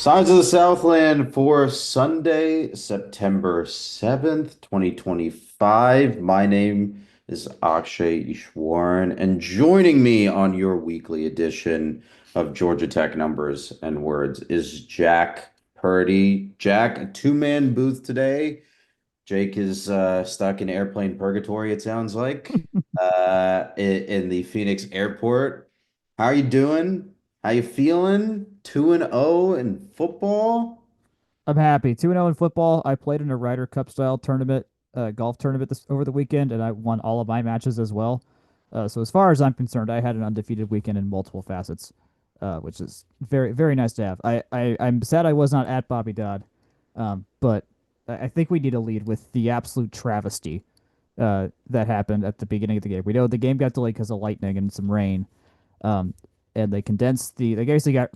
Signs of the Southland for Sunday, September 7th, 2025. My name is Akshay Easwaran, and joining me on your weekly edition of Georgia Tech Numbers and Words is Jack Purdy. Jack, a two-man booth today. Jake is stuck in airplane purgatory, it sounds like, in the Phoenix airport. How are you doing? How you feeling? 2-0 in football? I'm happy. 2-0 in football. I played in a Ryder Cup style tournament, golf tournament over the weekend, and I won all of my matches as well. So as far as I'm concerned, I had an undefeated weekend in multiple facets, which is very, very nice to have. I'm sad I was not at Bobby Dodd, but I think we need to lead with the absolute travesty that happened at the beginning of the game. We know the game got delayed because of lightning and some rain, um, and they condensed they basically got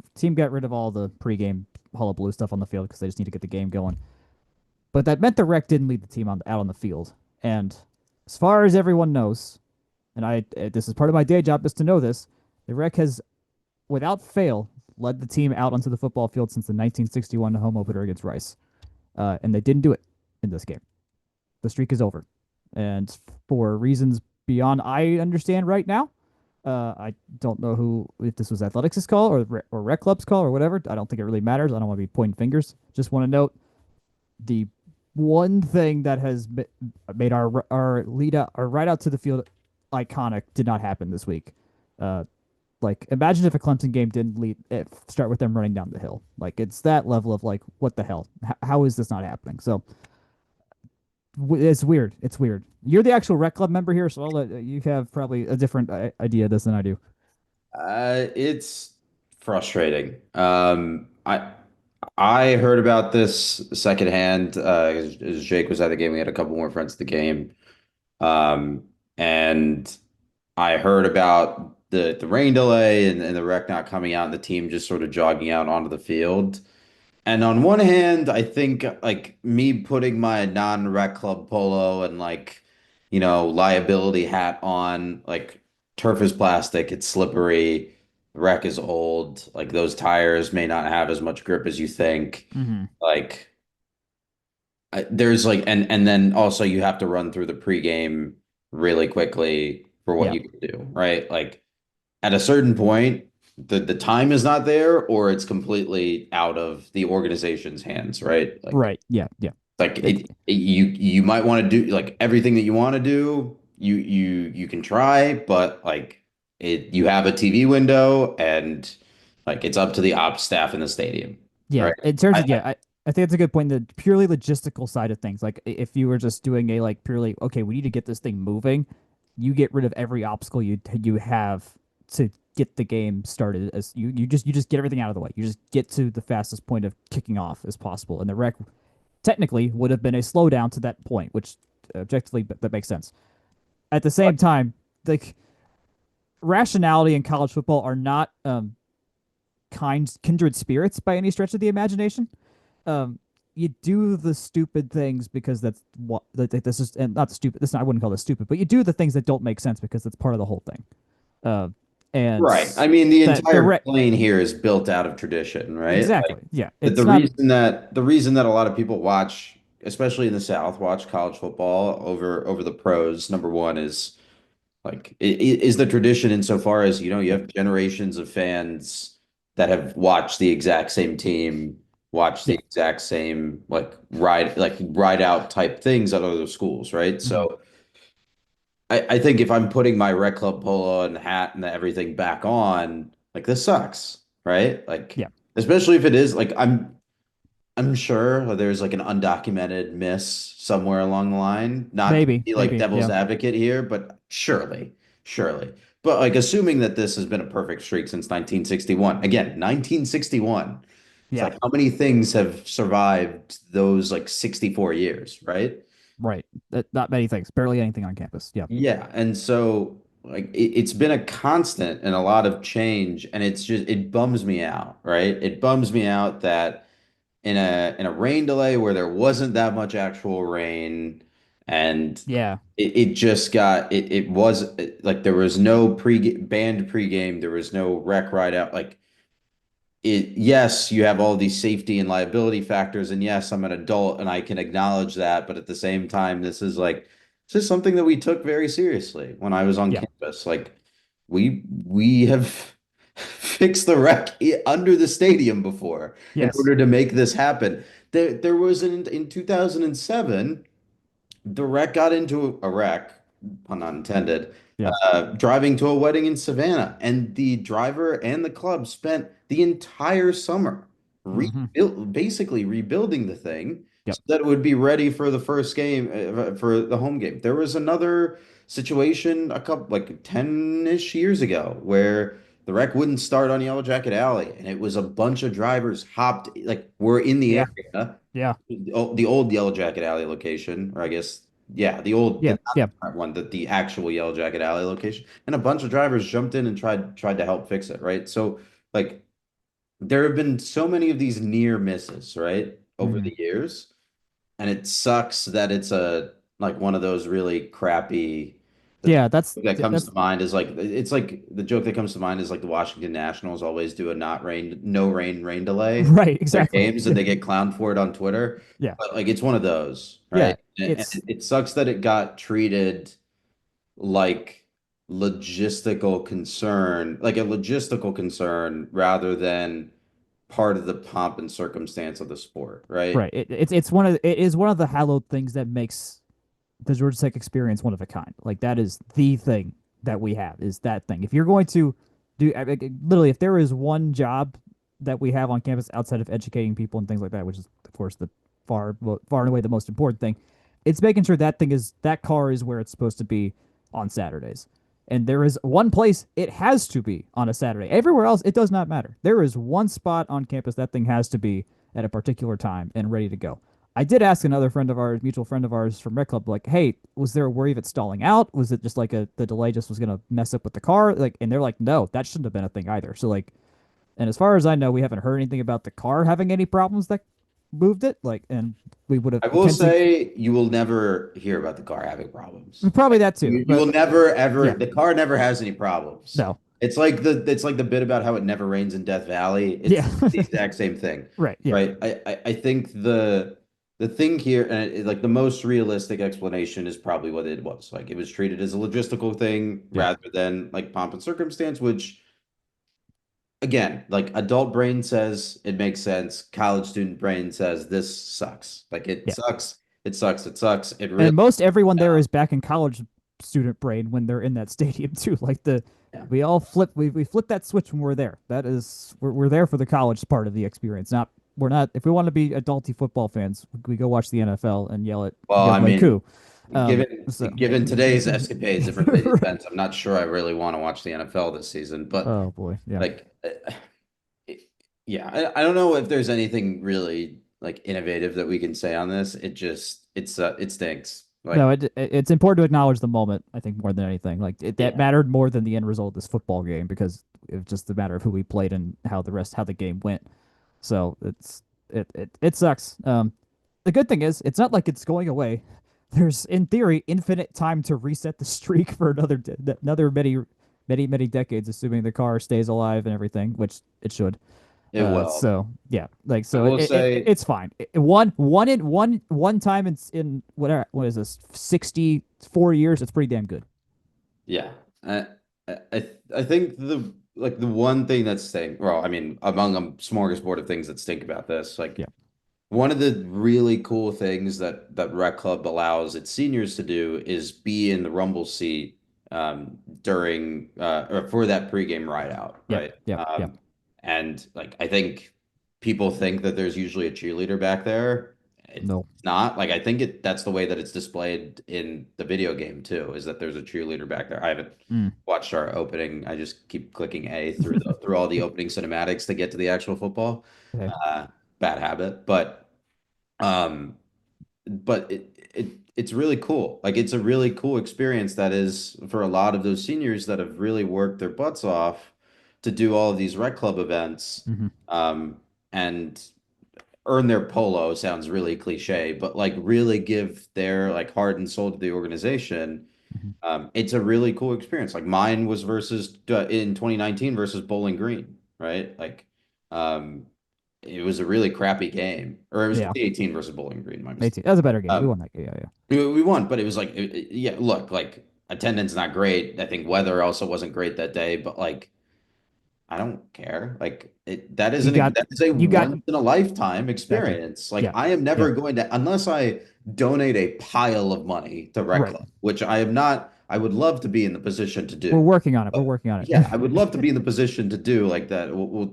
rid of all the pregame hullabaloo stuff on the field because they just need to get the game going. But that meant the Rec didn't lead the team out on the field. And as far as everyone knows, and this is part of my day job is to know this, the Rec has, without fail, led the team out onto the football field since the 1961 home opener against Rice, and they didn't do it in this game. The streak is over, and for reasons beyond I understand right now, I don't know who if this was Athletics' call or Rec Club's call or whatever. I don't think it really matters. I don't want to be pointing fingers. Just want to note the one thing that has made our lead out our right out to the field iconic did not happen this week. Uh, like imagine if a Clemson game didn't start with them running down the hill. Like it's that level of like what the hell? How is this not happening? So it's weird. It's weird. You're the actual Rec Club member here, so you have probably a different idea of this than I do. It's frustrating. I heard about this secondhand as Jake was at the game. We had a couple more friends at the game. Um, and I heard about the rain delay and the wreck not coming out and the team just sort of jogging out onto the field. And on one hand, I think like me putting my non-rec club polo and liability hat on, like turf is plastic, it's slippery, wreck is old, like those tires may not have as much grip as you think. Mm-hmm. Like there's like and then also you have to run through the pregame really quickly for what Yeah. you can do, right? Like at a certain point, the time is not there or it's completely out of the organization's hands, right? Like Right. Yeah. Yeah. like It, you might want to do like everything that you want to do, you can try, but like you have a TV window and like it's up to the ops staff in the stadium, yeah. right? In terms I, of I think that's a good point. The purely logistical side of things, like if you were just doing a like purely okay, we need to get this thing moving, you get rid of every obstacle you have to get the game started. As you just get everything out of the way. You just get to the fastest point of kicking off as possible, and the Rec technically would have been a slowdown to that point, which objectively that makes sense. At the same time, like rationality in college football are not kindred spirits by any stretch of the imagination. Um, you do the stupid things because that's what this is, and not stupid. This I wouldn't call this stupid, but you do the things that don't make sense because that's part of the whole thing. Uh, and right. I mean, the that the entire re- plane here is built out of tradition, right? exactly, yeah, But it's not the reason that a lot of people watch, especially in the South, watch college football over the pros, number one is like is the tradition insofar as you have generations of fans that have watched the exact same team, watched the yeah, exact same ride out type things at other schools, right? hmm So I think if I'm putting my Rec Club polo and hat and everything back on, like this sucks, right? Like yeah, especially if it is like I'm sure there's like an undocumented miss somewhere along the line. Not to be like maybe, devil's yeah, advocate here, but surely. But like assuming that this has been a perfect streak since 1961. Again, 1961. It's yeah, like how many things have survived those like 64 years, right? right. Not many things, barely anything on campus. Yeah, Yeah, and so like it's been a constant and a lot of change, and it bums me out, right? It bums me out that in a rain delay where there wasn't that much actual rain, and yeah, it just got it was like there was no band pregame, there was no rec ride out, like yes, you have all these safety and liability factors, and yes, I'm an adult and I can acknowledge that, but at the same time, this is something that we took very seriously when I was on Yeah. campus. Like we have fixed the wreck under the stadium before in Yes. order to make this happen. There was in 2007 the wreck got into a wreck, pun not intended, Yeah. driving to a wedding in Savannah, and the driver and the club spent the entire summer basically rebuilding the thing Yep. so that it would be ready for the first game, for the home game. There was another situation a couple like 10-ish years ago where the wreck wouldn't start on Yellow Jacket Alley, and it was a bunch of drivers hopped like were in the Yeah. area, Yeah. the old Yellow Jacket Alley location, or I guess, yeah, the old, Yeah. not Yeah. the current one, the actual Yellow Jacket Alley location, and a bunch of drivers jumped in and tried to help fix it, right? So like there have been so many of these near misses, right, over hmm the years, and it sucks that it's a like one of those really crappy. The Yeah. joke that comes to mind is like it's like the joke that comes to mind is like the Washington Nationals always do a not rain, no rain, rain delay Right. their Exactly. games, Yeah. and they get clowned for it on Twitter. Yeah. But like it's one of those, Yeah. right? And It's it sucks that it got treated like like a logistical concern rather than part of the pomp and circumstance of the sport, right? right. It is one of the hallowed things that makes the Georgia Tech experience one of a kind. Like that is the thing that we have is that thing. If you're going to do literally, if there is one job that we have on campus outside of educating people and things like that, which is of course the far and away the most important thing, it's making sure that car is where it's supposed to be on Saturdays. And there is one place it has to be on a Saturday. Everywhere else, it does not matter. There is one spot on campus that thing has to be at a particular time and ready to go. I did ask another friend of ours, mutual friend of ours from Rec Club, like, hey, was there a worry of it stalling out? Was it just like the delay just was gonna mess up with the car? Like, and they're like, no, that shouldn't have been a thing either. So like, and as far as I know, we haven't heard anything about the car having any problems that moved it. Like, and we would have I will potentially say you will never hear about the car having problems. probably that too. You But will never ever yeah, the car never has any problems. no, It's like the bit about how it never rains in Death Valley. It's yeah, the exact same thing, right, yeah, right? I think the thing here, and like the most realistic explanation is probably what it was. Like it was treated as a logistical thing yeah, rather than like pomp and circumstance, which again, like adult brain says it makes sense. College student brain says this sucks. Like it yeah. sucks. It sucks. It sucks. It really, And most everyone there is back in college student brain when they're in that stadium too. Like yeah. we flip that switch when we're there. That is we're there for the college part of the experience. Not we're not if we want to be adulty football fans, we go watch the NFL and yell at Well, I Young mean, Koo. So given today's escapades at Mercedes-Benz, I'm not sure I really want to watch the NFL this season. But oh boy, yeah. like, yeah, I don't know if there's anything really like innovative that we can say on this. It stinks. No, Like, it's important to acknowledge the moment, I think, more than anything. Like that yeah, mattered more than the end result of this football game because it was just a matter of who we played and how the game went. So it sucks. The good thing is it's not like it's going away. There's in theory infinite time to reset the streak for another many decades, assuming the car stays alive and everything, which it should. it will. So yeah, like I so will say, it's fine. One time in what is this 64 years? It's pretty damn good. yeah. I think the one thing that's staying, well, I mean, among a smorgasbord of things that stink about this, like Yeah. one of the really cool things that Rec Club allows its seniors to do is be in the rumble seat during or for that pregame ride out, Yep. right? Yep. Yep. And like I think people think that there's usually a cheerleader back there. It's No. not. Like I think that's the way that it's displayed in the video game too, is that there's a cheerleader back there. I haven't Mm. watched our opening. I just keep clicking A through all the opening cinematics to get to the actual football. Okay. Uh, Bad habit, um, but it's really cool. Like it's a really cool experience that is for a lot of those seniors that have really worked their butts off to do all of these rec club events, hmm um, and earn their polo sounds really cliche, but like really give their like heart and soul to the organization. hmm It's a really cool experience. Like mine was versus in 2019 versus Bowling Green, right? Like Um, it was a really crappy game, or it was Yeah, 2018 versus Bowling Green. My mistake. 18. That was a better game. We Um, won that game. Yeah, yeah. we won, but it was like, yeah, look, like attendance not great. I think weather also wasn't great that day, but like I don't care. Like You got that is a you got once in a lifetime exactly. experience. Like Yeah, I am yeah. never going to unless I donate a pile of money to Rec Right. Club, which I am not. I would love to be in the position to We're do. working on it. We're But working on yeah, I would love to it. be in the position to do like that. We'll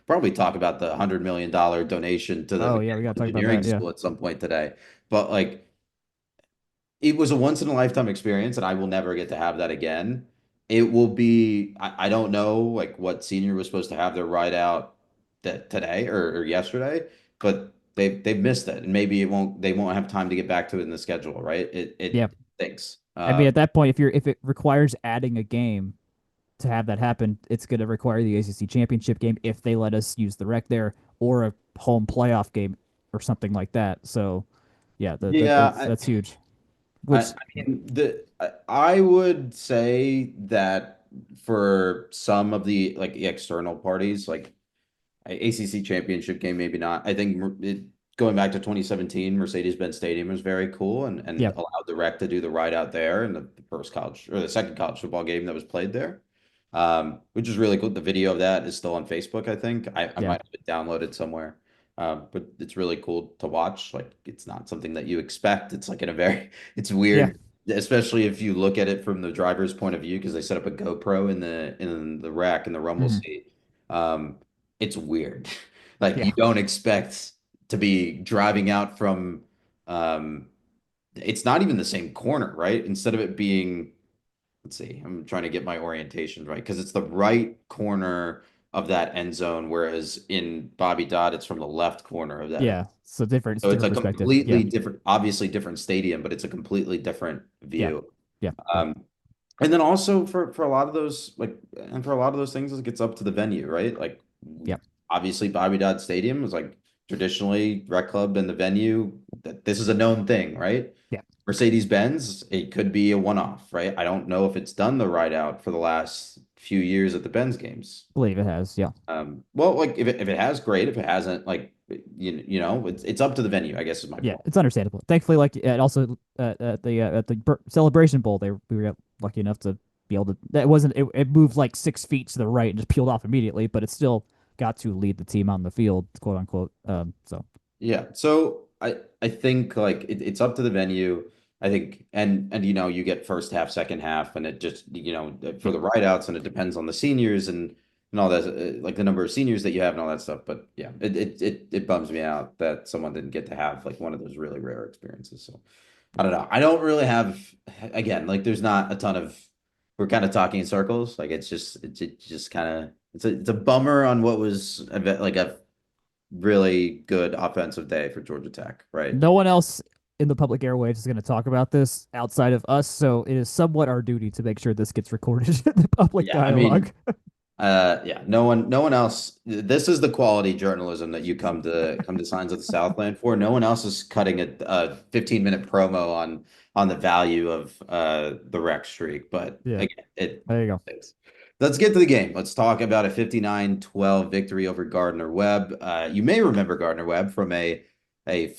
probably talk about the $100 million donation to the Oh yeah, we gotta mechanical talk about engineering that. Yeah. school at some point today. But like it was a once in a lifetime experience, and I will never get to have that again. It will be, I don't know like what senior was supposed to have their ride out that today or yesterday, but they've missed it. And maybe they won't have time to get back to it in the schedule, right? Yeah. It stinks. I mean, at that point, if it requires adding a game to have that happen, it's going to require the ACC championship game if they let us use the rec there, or a home playoff game or something like that. So, yeah, Yeah, that's huge. I Which, mean I would say that for some of the like the external parties, like ACC championship game, maybe not. I think going back to 2017, Mercedes-Benz Stadium was very cool and yeah, allowed the rec to do the ride out there in the first college or the second college football game that was played there, which is really cool. The video of that is still on Facebook, I think. I yeah, might have it downloaded somewhere. But it's really cool to watch. Like it's not something that you expect. It's like in a very, it's yeah, weird, especially if you look at it from the driver's point of view, because they set up a GoPro in the rack in the rumble hmm seat. Um, it's weird. Like you yeah, don't expect to be driving out from it's not even the same corner, right? Instead of it being, let's see, I'm trying to get my orientation right because it's the right corner of that end zone, whereas in Bobby Dodd, it's from the left corner of that end. yeah. So different, it's So it's different a perspective. Yeah, completely different, obviously different stadium, but it's a completely different yeah, view. yeah, yeah, Um, and then also for a lot of those like and for a lot of those things, it gets up to the venue, right? Like yeah, obviously Bobby Dodd Stadium was like traditionally rec club and the venue that this is a known thing, right? yeah. Mercedes-Benz, it could be a one-off, right? I don't know if it's done the ride out for the last few years at the Benz games. Believe it has. Yeah. Well, like if it has, great. If it hasn't, like you know, it's up to the venue, I guess is my Yeah, point. it's understandable. Thankfully, like it also at the Celebration Bowl, we were lucky enough to be able to. That wasn't it moved like 6 feet to the right and just peeled off immediately, but it still got to lead the team on the field, quote unquote. So Yeah. So I think like it's up to the venue. I think and you know you get first half, second half, and it just you know for yeah, the rideouts and it depends on the seniors and all that like the number of seniors that you have and all that stuff. But yeah, it bums me out that someone didn't get to have like one of those really rare experiences. So I don't know. I don't really have again like there's not a ton of we're kind of talking in circles. Like it's just kind of it's a bummer on what was like a really good offensive day for Georgia Tech, right? no one else in the public airwaves is going to talk about this outside of us, so it is somewhat our duty to make sure this gets recorded in the public Yeah, I dialogue. mean, yeah, no one else. This is the quality journalism that you come to Signs of the Southland for. No one else is cutting a 15-minute promo on the value of the rec streak. But Yeah, again, it there you go. it's, let's get to the game. Let's talk about a 59-12 victory over Gardner-Webb. You may remember Gardner-Webb from a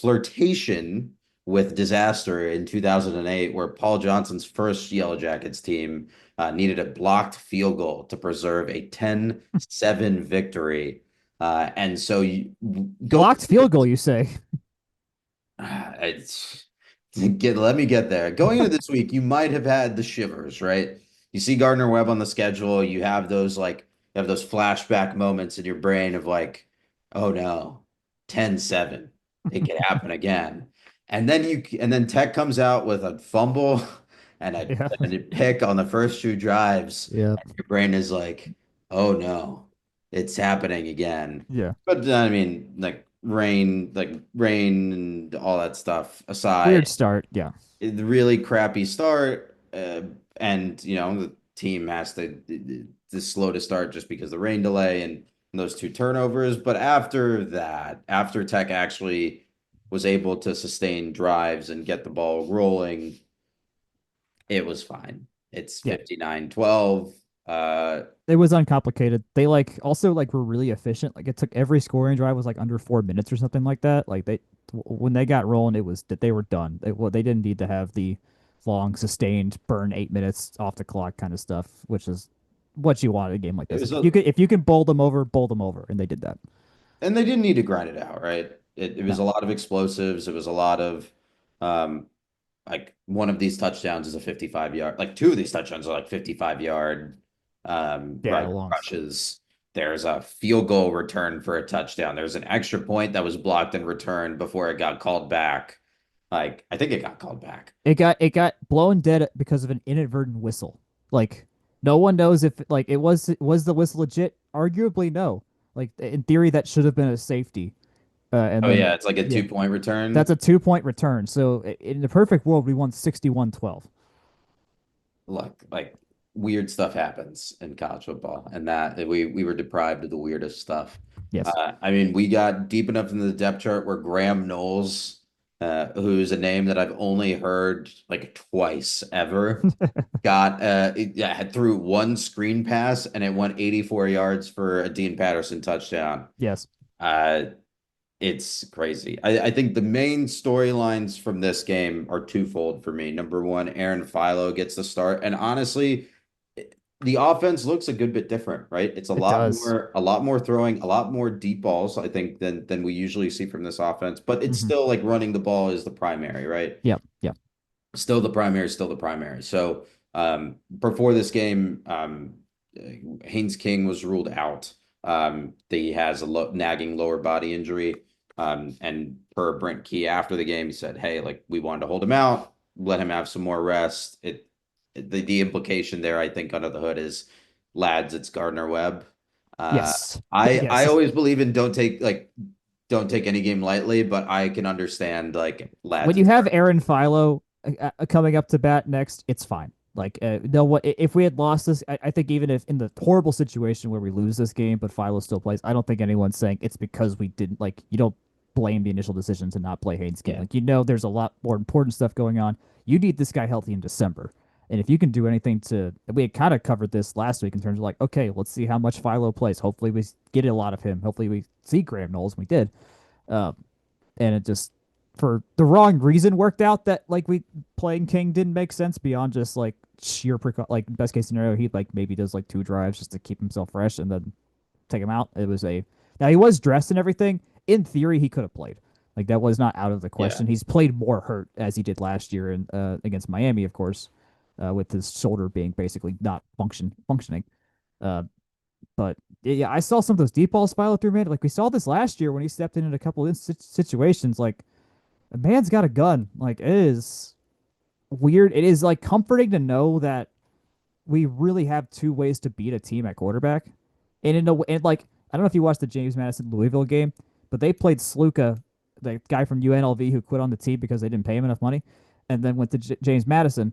flirtation with disaster in 2008, where Paul Johnson's first Yellow Jackets team needed a blocked field goal to preserve a 10-7 victory. And so you go Blocked field goal, you say? it's let me get there. Going into this week, you might have had the shivers, right? You see Gardner Webb on the schedule, you have those like you have those flashback moments in your brain of like, oh no, 10-7. It could happen again. And then Tech comes out with a fumble Yeah, and a pick on the first two drives, yeah, and your brain is like, oh no, it's happening again. yeah. But I mean, like rain and all that stuff Weird aside, start. Yeah, the really crappy start, and you know the team has to slow to start just because the rain delay and those two turnovers. But after that, after Tech actually was able to sustain drives and get the ball rolling, it was fine. It's yeah. 59-12. It was uncomplicated. They like also like were really efficient. Like it took every scoring drive was like under 4 minutes or something like that. Like when they got rolling, it was that they were done. They didn't need to have the long sustained burn 8 minutes off the clock kind of stuff, which is what you want in a game like It this. was If you can bowl them over, and they did that. and they didn't need to grind it out, right? It was No, a lot of explosives. It was a lot of um, like one of these touchdowns is a 55 yard, like two of these touchdowns are like 55-yard yeah, right longs. rushes. There's a field goal return for a touchdown. There's an extra point that was blocked and returned before it got called back. Like I think it got called back. It got blown dead because of an inadvertent whistle. Like no one knows if like it was the whistle legit. Arguably, no. Like in theory, that should have been a safety. And Oh then yeah, it's like a yeah, 2 point that's return. a 2 point return. So in the perfect world, we won 61-12. Look, like weird stuff happens in college football, and that we were deprived of the weirdest stuff. Yes. I mean, we got deep enough into the depth chart where Graham Knowles, who's a name that I've only heard like twice ever, got yeah, had threw one screen pass and it went 84 yards for a Dean Patterson touchdown. Yes. Uh, it's crazy. I think the main storylines from this game are twofold for me. Number one, Aaron Philo gets the start, and honestly, the offense looks a good bit different, right? It's It does. a lot more throwing, a lot more deep balls, I think, than we usually see from this offense. But it's Hmm. still like running the ball is the primary, right? Yep. Yep. Still the primary, still the primary. So before this game, Haynes King was ruled out. He has a nagging lower body injury. And per Brent Key after the game, he said, "Hey, like we wanted to hold him out, let him have some more rest." The implication there, I think, under the hood is, lads, it's Gardner-Webb. Uh, Yes. I Yes. always believe in don't take any game lightly, but I can understand like When lads, you it's have Gardner. Aaron Philo coming up to bat next, it's fine. Like, no, what if we had lost this? I think even if in the horrible situation where we lose this game, but Philo still plays, I don't think anyone's saying it's because we didn't like. You don't blame the initial decision to not play Haynes King. Yeah. Like, there's a lot more important stuff going on. You need this guy healthy in December. And if you can do anything to, we had kind of covered this last week in terms of like, okay, let's see how much Philo plays. Hopefully we get a lot of him. Hopefully we see Graham Knowles. And we did. Um, and it just for the wrong reason worked out that like we playing King didn't make sense beyond just like sheer like best case scenario he like maybe does like 2 drives just to keep himself fresh and then take him out. It was a now he was dressed and everything. In theory, he could have played. Like that was not out of the Yeah. question. He's played more hurt as he did last year and against Miami, of course, with his shoulder being basically not functioning. Uh, but yeah, I saw some of those deep balls follow through, man. Like we saw this last year when he stepped in a couple of situations. Like a man's got a gun. Like it is weird. It is like comforting to know that we really have two ways to beat a team at quarterback. And in a and like I don't know if you watched the James Madison Louisville game, but they played Sluka, the guy from UNLV who quit on the team because they didn't pay him enough money, and then went to James Madison.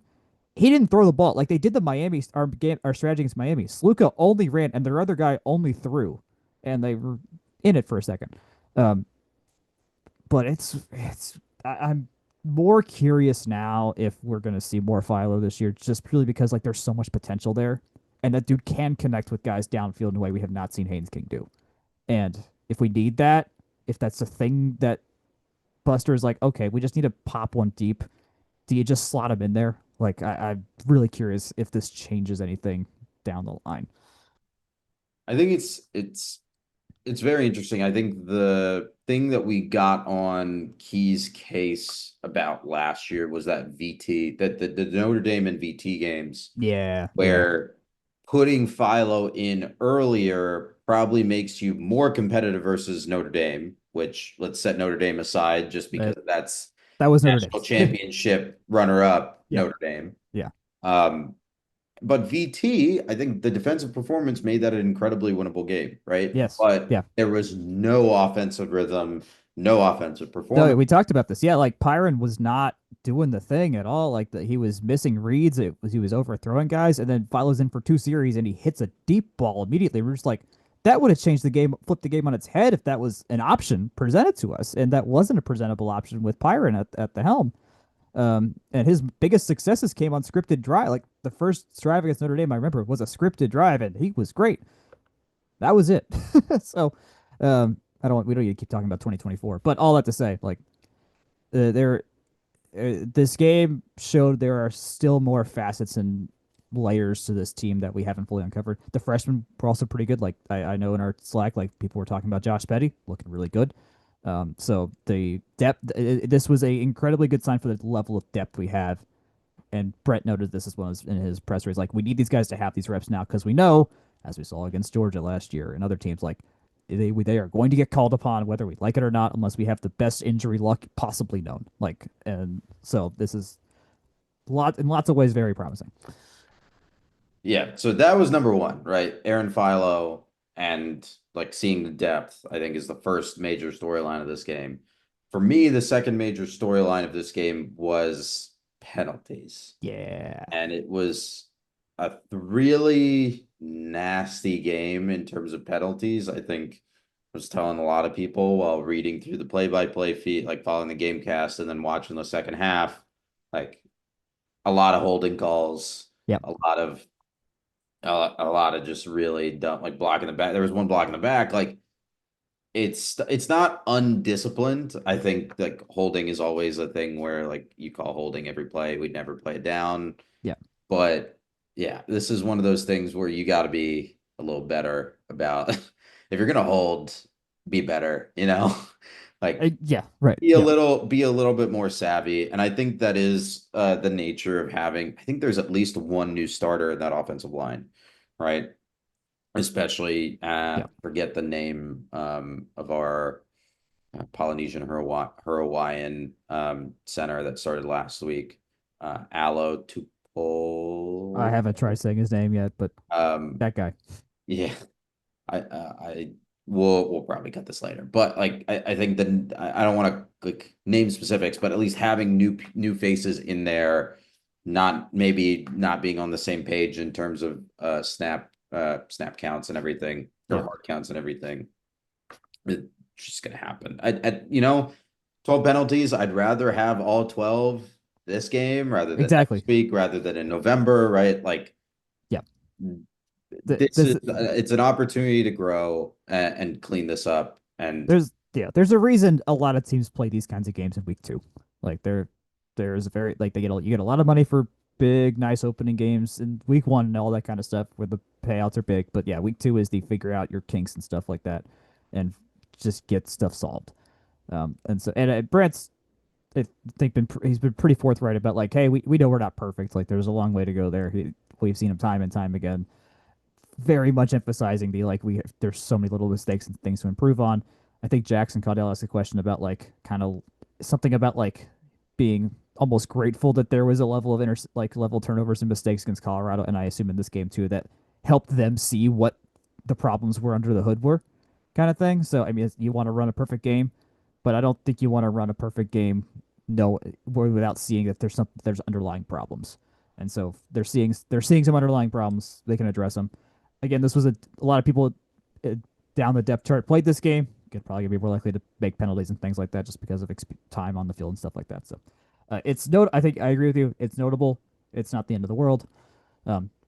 He didn't throw the ball like they did the Miami our game our strategy against Miami. Sluka only ran, and their other guy only threw, and they were in it for a second. Um, but I'm more curious now if we're gonna see more Philo this year, just purely because like there's so much potential there, and that dude can connect with guys downfield in a way we have not seen Haynes King do. And if we need that, if that's a thing that Buster is like, okay, we just need to pop one deep. Do you just slot him in there? Like I'm really curious if this changes anything down the line. I think it's very interesting. I think the thing that we got on Key's case about last year was that VT, that the Notre Dame and VT games, Yeah, yeah. where putting Philo in earlier probably makes you more competitive versus Notre Dame, which let's set Notre Dame aside just because That that's that was Notre national Dame. championship runner-up Yep. Notre Dame. Yeah. Um, but VT, I think the defensive performance made that an incredibly winnable game, right? Yes. But Yeah. there was no offensive rhythm, no offensive No, performance. we talked about this. Yeah, like Pyron was not doing the thing at all. Like he was missing reads. He was overthrowing guys, and then Philo's in for 2 series, and he hits a deep ball immediately. We're just like, that would have changed the game, flipped the game on its head if that was an option presented to us, and that wasn't a presentable option with Pyron at the helm. And his biggest successes came on scripted drive. Like the first drive against Notre Dame, I remember was a scripted drive, and he was great. That was it. So, I don't. We don't need to keep talking about 2024. But all that to say, like, there, this game showed there are still more facets and layers to this team that we haven't fully uncovered. The freshmen were also pretty good. Like I know in our Slack, like people were talking about Josh Petty looking really good. So the depth, this was a incredibly good sign for the level of depth we have. And Brett noted this as well as in his press release. Like we need these guys to have these reps now because we know, as we saw against Georgia last year and other teams, like they are going to get called upon whether we like it or not, unless we have the best injury luck possibly known. Like, and so this is in lots of ways very promising. Yeah, so that was number one, right? Aaron Philo and like seeing the depth, I think, is the first major storyline of this game. For me, the second major storyline of this game was penalties. Yeah, And it was a really nasty game in terms of penalties. I think I was telling a lot of people while reading through the play-by-play feed, like following the game cast and then watching the second half, like a lot of holding calls, yep, a lot of a lot of just really dumb, like blocking the back. There was one block in the back. Like it's not undisciplined. I think like holding is always a thing where like you call holding every play. We'd never play it down. yep. But yeah, this is one of those things where you got to be a little better about if you're gonna hold, be better, like Yeah, right, yep, be a little bit more savvy. And I think that is the nature of having, I think there's at least one new starter in that offensive line, right? Especially yep. forget the name of our Polynesian Hawaiian center that started last week. Alo I Tupou. haven't tried saying his name yet, but Um, that guy. yeah, I we'll probably cut this later, but like I think that I don't want to like name specifics, but at least having new faces in there, not maybe not being on the same page in terms of snap counts and everything or Yep, hard counts and everything. It's just gonna happen. 12 penalties. I'd rather have all 12 this game rather than exactly. next week, rather than in November, right? Like Yep. this This is it's an opportunity to grow and clean this up. And there's a reason a lot of teams play these kinds of games in week two. Like there's a very like you get a lot of money for big nice opening games in week one and all that kind of stuff where the payouts are big. But yeah, week two is the figure out your kinks and stuff like that, and just get stuff solved. And so Brent's I think he's been pretty forthright about like, hey, we know we're not perfect. Like there's a long way to go there. We've seen him time and time again very much emphasizing the like we there's so many little mistakes and things to improve on. I think Jackson Caudell asked a question about like kind of something about like being almost grateful that there was a level of level turnovers and mistakes against Colorado, and I assume in this game too that helped them see what the problems were under the hood were, kind of thing. So I mean, you want to run a perfect game, but I don't think you want to run a perfect game no without seeing that there's underlying problems. And so they're seeing some underlying problems. They can address them. Again, this was a lot of people uh, down the depth chart played this game. Could probably be more likely to make penalties and things like that just because of time on the field and stuff like that. So it's I think I agree with you. It's notable. It's not the end of the world.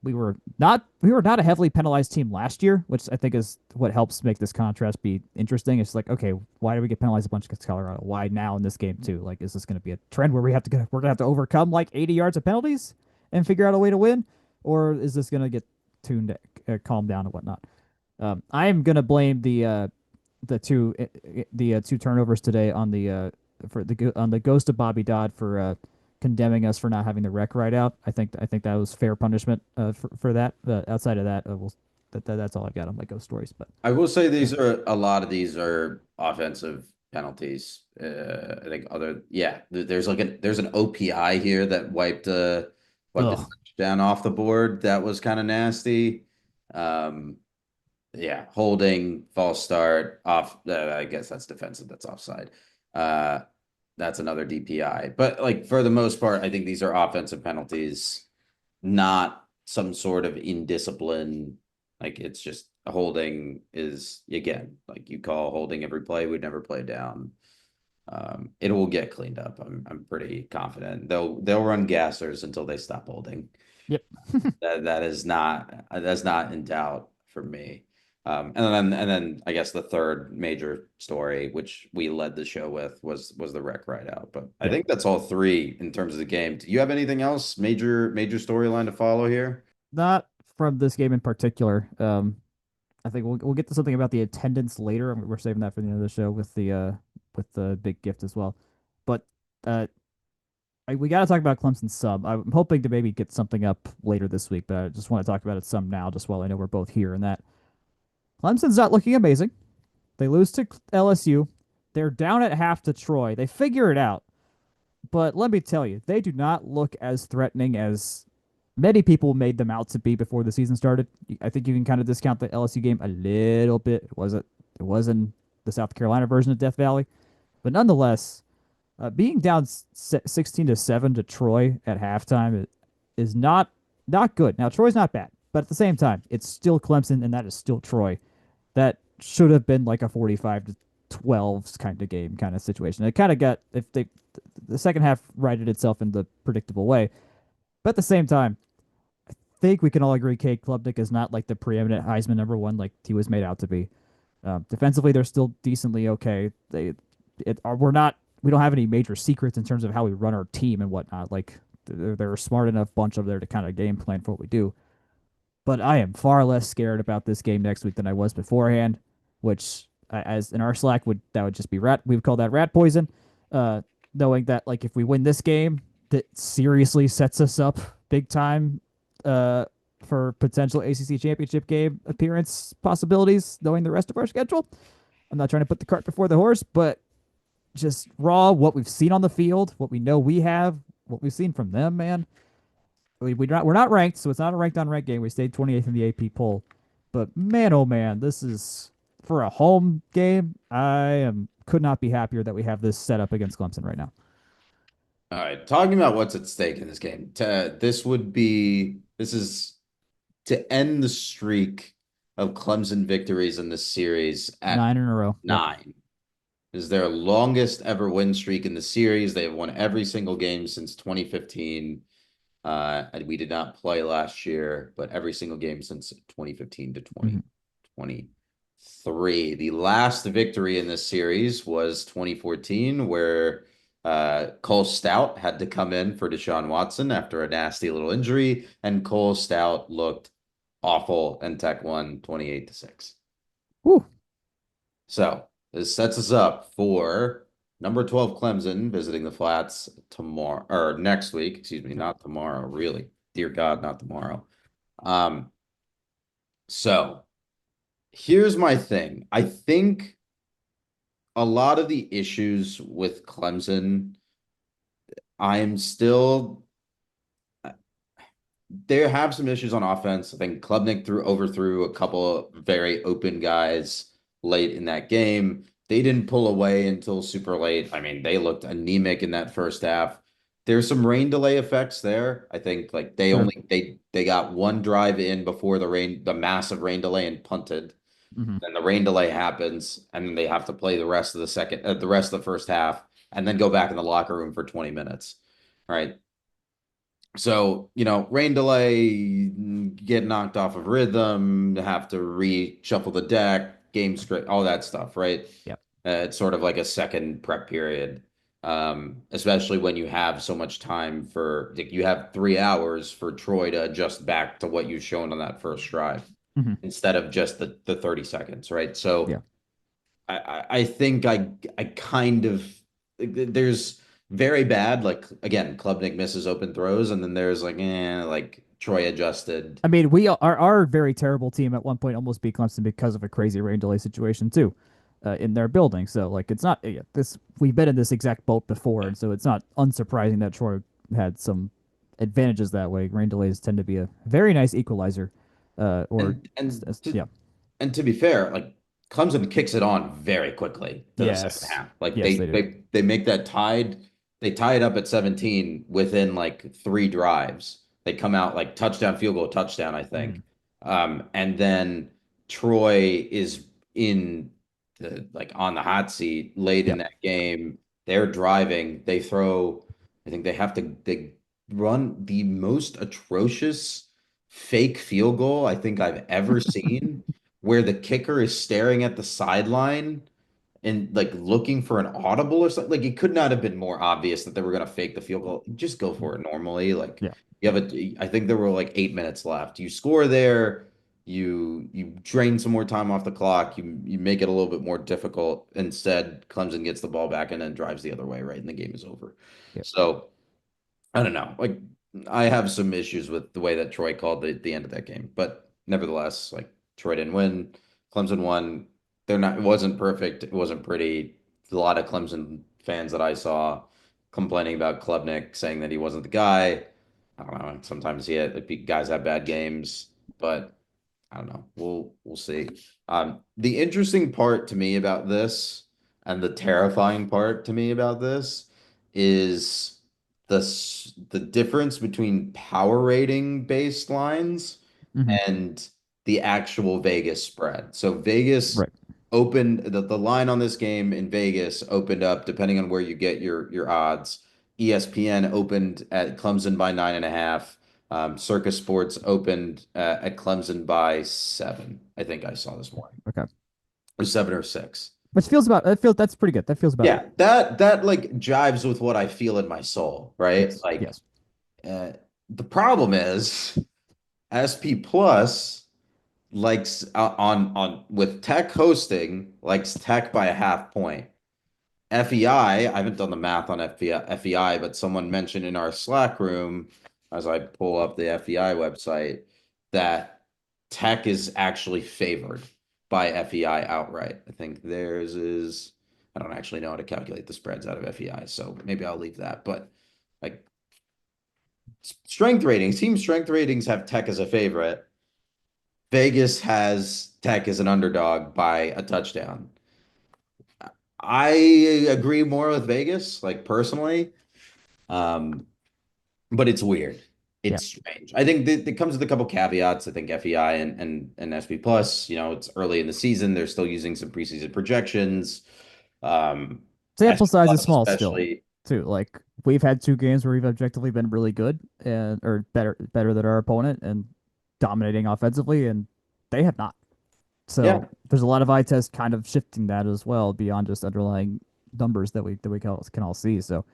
We were not a heavily penalized team last year, which I think is what helps make this contrast be interesting. It's like, okay, why do we get penalized a bunch against Colorado? Why now in this game too? Like, is this going to be a trend where we're gonna have to overcome like 80 yards of penalties and figure out a way to win, or is this going to get calmed down and whatnot? I am going to blame the two two turnovers today on the ghost of Bobby Dodd for condemning us for not having the rec right out. I think that was fair punishment for that. Outside of that, that's all I've got on my ghost stories. But I will say yeah, a lot of these are offensive penalties. I think there's an OPI here that wiped a ugh, touchdown off the board. That was kind of nasty. Um, yeah, holding, false start, off. I guess that's defensive. That's offside. Uh, that's another DPI. But like for the most part, I think these are offensive penalties, not some sort of indiscipline. Like it's just holding is again like you call holding every play. We'd never play down. It will get cleaned up. I'm pretty confident. They'll run gassers until they stop holding. Yep. That's not in doubt for me. And then I guess the third major story, which we led the show with, was the Wreck ride out. But I Yeah. think that's all three in terms of the game. Do you have anything else major storyline to follow here? Not from this game in particular. I think we'll get to something about the attendance later. I mean, we're saving that for the end of the show with the big gift as well. But uh, we got to talk about Clemson sub. I'm hoping to maybe get something up later this week, but I just want to talk about it some now, just while I know we're both here. And that Clemson's not looking amazing. They lose to LSU. They're down at half to Troy. They figure it out. But let me tell you, they do not look as threatening as many people made them out to be before the season started. I think you can kind of discount the LSU game a little bit. It wasn't the South Carolina version of Death Valley, but nonetheless, being down 16-7 to Troy at halftime is not good. Now Troy's not bad, but at the same time, it's still Clemson and that is still Troy. That should have been like a 45-12 kind of game, kind of situation. It kind of got if they the second half righted itself in the predictable way, but at the same time, I think we can all agree Cade Klubnik is not like the preeminent Heisman number one like he was made out to be. Defensively, they're still decently okay. We don't have any major secrets in terms of how we run our team and whatnot. Like they're a smart enough bunch over there to kind of game plan for what we do. But I am far less scared about this game next week than I was beforehand, which as in our Slack would just be rat. We would call that rat poison. Uh, Knowing that like if we win this game, that seriously sets us up big time uh, for potential ACC championship game appearance possibilities. Knowing the rest of our schedule, I'm not trying to put the cart before the horse, but just raw what we've seen on the field, what we know we have, what we've seen from them, man. We're not ranked, so it's not a ranked on ranked game. We stayed 28th in the AP poll, but man, oh man, this is for a home game. I am could not be happier that we have this set up against Clemson right now. All right, talking about what's at stake in this game. This is to end the streak of Clemson victories in this series at 9 in a row. Yep. 9. This is their longest ever win streak in the series. They have won every single game since 2015. And we did not play last year, but every single game since 2015 to Mm-hmm. 2023. The last victory in this series was 2014, where Cole Stout had to come in for Deshaun Watson after a nasty little injury, and Cole Stout looked awful, and Tech won 28-6. Whew. So this sets us up for number 12 Clemson visiting the Flats tomorrow or next week. Excuse me, Yep. not tomorrow, really. Dear God, not tomorrow. Um, so here's my thing. I think a lot of the issues with Clemson, I'm still they have some issues on offense. I think Klubnik overthrew a couple of very open guys late in that game. They didn't pull away until super late. I mean, they looked anemic in that first half. There's some rain delay effects there. I think like Sure. they got one drive in before the massive rain delay and punted. Mm-hmm. Then the rain delay happens, and then they have to play the rest of the first half, and then go back in the locker room for 20 minutes. All right. So, rain delay, get knocked off of rhythm, have to reshuffle the deck, game script, all that stuff, right? Yep. It's sort of like a second prep period, especially when you have so much time like, you have 3 hours for Troy to adjust back to what you've shown on that first drive Mm-hmm. instead of just the 30 seconds, right? So Yeah. I think I kind of there's very bad, like again, Klubnik misses open throws, and then there's like Troy adjusted. I mean, our very terrible team at one point almost beat Clemson because of a crazy rain delay situation too, in their building. So like, it's not yeah, this. We've been in this exact boat before, and so it's not unsurprising that Troy had some advantages that way. Rain delays tend to be a very nice equalizer, or yeah, And to be fair, like Clemson kicks it on very quickly to the second yes, half. Like yes, they do. they make that they tie it up at 17 within like 3 drives. They come out like touchdown, field goal, touchdown, I Mm-hmm. think. And then Troy is in on the hot seat late in Yep. that game. they're driving. They throw, I think they run the most atrocious fake field goal I think I've ever seen, where the kicker is staring at the sideline and like looking for an audible or something. Like it could not have been more obvious that they were going to fake the field goal. Just go for it normally. Like Yeah, I think there were like 8 minutes left. You score there, you drain some more time off the clock. You make it a little bit more difficult. Instead, Clemson gets the ball back and then drives the other way, right? And the game is over. yeah, So I don't know. Like I have some issues with the way that Troy called the end of that game, but nevertheless, like Troy didn't win. Clemson won. They're not. It wasn't perfect. It wasn't pretty. A lot of Clemson fans that I saw complaining about Klubnik, saying that he wasn't the guy. I don't know. Sometimes he had, like, guys have bad games, but I don't know. We'll see. The interesting part to me about this, and the terrifying part to me about this, is the difference between power rating based lines hmm and the actual Vegas spread. So Vegas right. opened the line on this game in Vegas opened up, depending on where you get your odds. ESPN opened at Clemson by 9.5. Circus Sports opened at Clemson by 7. I think I saw this morning, Okay, or 7 or 6. which feels about it feels that's pretty good. That feels about right. Yeah, that like jives with what I feel in my soul, right? Yes, Like yes. uh, the problem is SP Plus likes on with Tech hosting likes Tech by a half point. FEI, I haven't done the math on FEI, but someone mentioned in our Slack room, as I pull up the FEI website, that Tech is actually favored by FEI outright. I think theirs is, I don't actually know how to calculate the spreads out of FEI, so maybe I'll leave that. But like strength ratings, team strength ratings have Tech as a favorite. Vegas has Tech as an underdog by a touchdown. I agree more with Vegas, like personally. Um, but it's weird. Yeah. It's strange. I think that it comes with a couple caveats. I think FEI and SP Plus, it's early in the season. They're still using some preseason projections. Sample SP size is Plus small still, especially. too. Like we've had two games where we've objectively been really good and or better than our opponent and dominating offensively, and they have not. Yeah. So there's a lot of eye test kind of shifting that as well beyond just underlying numbers that we can all see. So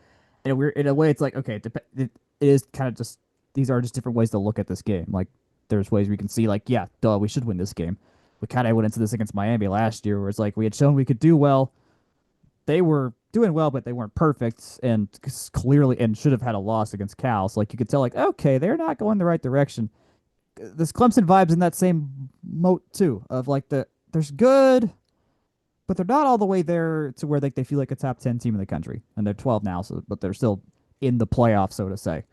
in a way, it's like okay, it is kind of just these are just different ways to look at this game. Like there's ways we can see like yeah, duh, we should win this game. We kind of went into this against Miami last year, where it's like we had shown we could do well. They were doing well, but they weren't perfect, and clearly and should have had a loss against Cal. So like you could tell, like okay, they're not going the right direction. This Clemson vibes in that same moat too, of like there's good, but they're not all the way there to where they feel like a top 10 team in the country, and they're 12 now, so but they're still in the playoff, so to say.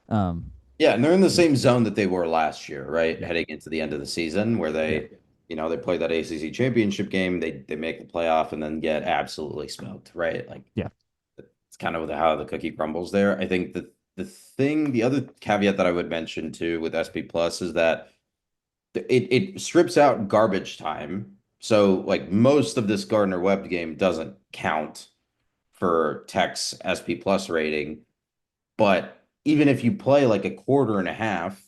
Um, Yeah, and they're in the same zone that they were last year, right? yeah, Heading into the end of the season where yeah, they play that ACC championship game, they make the playoff and then get absolutely smoked, right? Like yeah, it's kind of how the cookie crumbles there. I think the other caveat that I would mention too with SP Plus is that it strips out garbage time. So like most of this Gardner-Webb game doesn't count for Tech's SP Plus rating. But even if you play like a quarter and a half,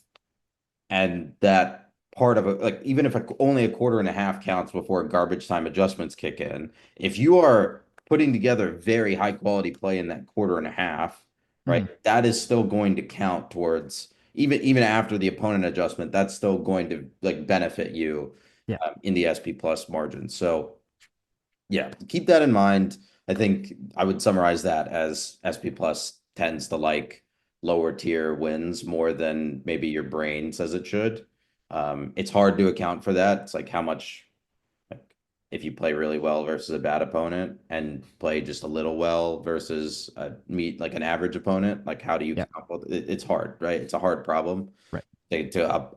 and that part of it, like even if only a quarter and a half counts before garbage time adjustments kick in, if you are putting together very high quality play in that quarter and a half, mhm, right, that is still going to count towards even after the opponent adjustment, that's still going to like benefit you yeah, in the SP plus margin. So yeah, keep that in mind. I think I would summarize that as SP Plus tends to like lower tier wins more than maybe your brain says it should. It's hard to account for that. It's like how much, like, if you play really well versus a bad opponent and play just a little well versus meet like an average opponent, like how do you yeah, count both? It's hard, right? It's a hard problem right,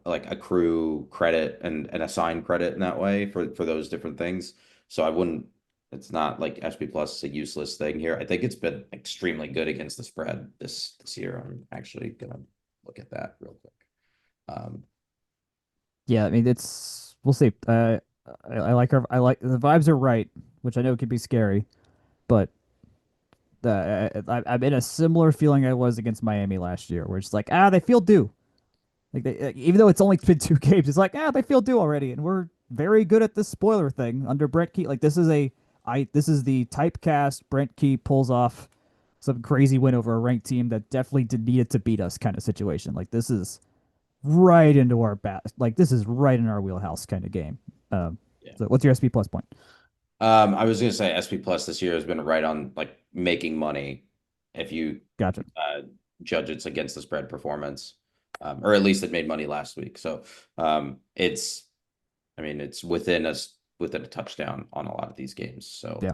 like accrue credit and assign credit in that way for those different things. So I wouldn't. It's not like SP Plus is a useless thing here. I think it's been extremely good against the spread this year. I'm actually gonna look at that real quick. Um, yeah. I mean, it's we'll see. I like the vibes are right, which I know can be scary, but I'm in a similar feeling I was against Miami last year, where it's like, they feel due. Even though it's only been 2 games, it's like, they feel due already, and we're very good at this spoiler thing under Brent Key. Like this is the typecast Brent Key pulls off some crazy win over a ranked team that definitely did needed to beat us kind of situation. Like this is right into our bat. Like this is right in our wheelhouse kind of game. Um, Yeah. so what's your SP plus point? I was gonna say SP Plus this year has been right on like making money if you Gotcha. uh, judge it's against the spread performance, or at least it made money last week. So it's, I mean, it's within a touchdown on a lot of these games. So Yeah.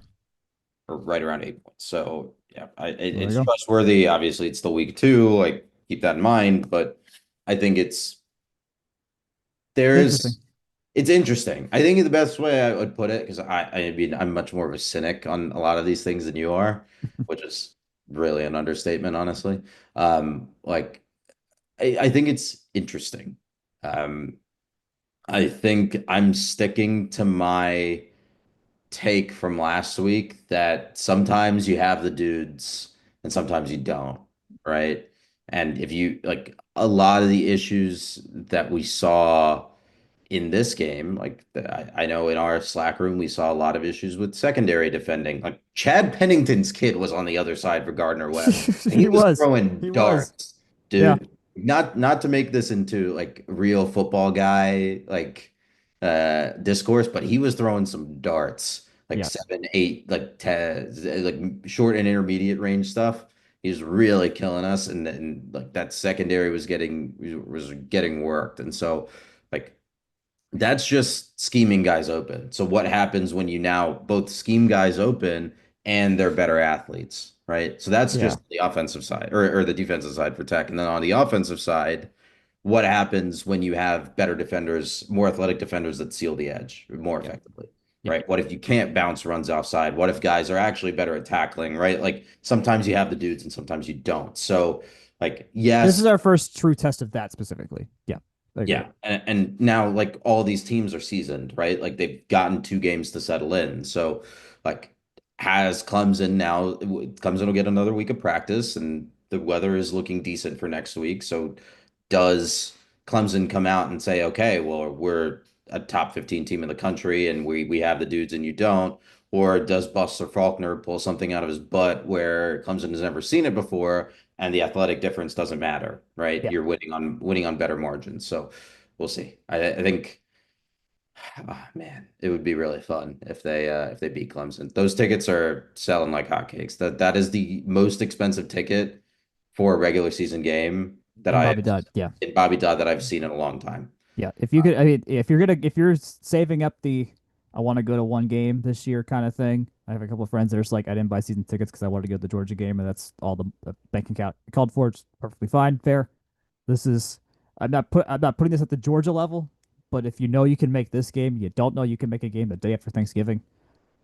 or right around 8 points. So yeah, Well, there it's you go. trustworthy. Obviously, it's still week two. Like keep that in mind, but I think Interesting. there's it's interesting. I think the best way I would put it, because I mean I'm much more of a cynic on a lot of these things than you are, which is really an understatement, honestly. Like I think it's interesting. Um, I think I'm sticking to my take from last week that sometimes you have the dudes and sometimes you don't, right? And if you like a lot of the issues that we saw in this game, like I know in our Slack room, we saw a lot of issues with secondary defending. Like Chad Pennington's kid was on the other side for Gardner-Webb, and he he was was. throwing He was. darts, Yeah. dude. Not to make this into like real football guy like discourse, but he was throwing some darts, like Yes. 7, 8, like 10, like short and intermediate range stuff. He's really killing us, and like that secondary was getting worked, and so like that's just scheming guys open. So what happens when you now both scheme guys open and they're better athletes, right? So that's Yeah. just the offensive side or the defensive side for Tech. And then on the offensive side, what happens when you have better defenders, more athletic defenders that seal the edge more Yep. effectively, Yep. right? What if you can't bounce runs offside? What if guys are actually better at tackling, right? Like sometimes you have the dudes and sometimes you don't. So like, This is yes, our first true test of that specifically. Yeah. I agree. yeah, and now like all these teams are seasoned, right? Like they've gotten 2 games to settle in. So like has Clemson now Clemson will get another week of practice and the weather is looking decent for next week. So does Clemson come out and say, okay, well, we're a top 15 team in the country and we have the dudes and you don't? Or does Buster Faulkner pull something out of his butt where Clemson has never seen it before and the athletic difference doesn't matter, right? Yeah. You're winning on better margins. So we'll see. I think, man, it would be really fun if they beat Clemson. Those tickets are selling like hotcakes. That is the most expensive ticket for a regular season game that And I have Bobby Dodd. Yeah. in Bobby Dodd that I've seen in a long time. Yeah. If you could, I mean, if you're saving up the, I want to go to one game this year kind of thing. I have a couple of friends that are just like, I didn't buy season tickets because I wanted to go to the Georgia game, and that's all the bank account called for. It's perfectly fine, fair. This is, I'm not putting this at the Georgia level, but if you know you can make this game, you don't know you can make a game the day after Thanksgiving.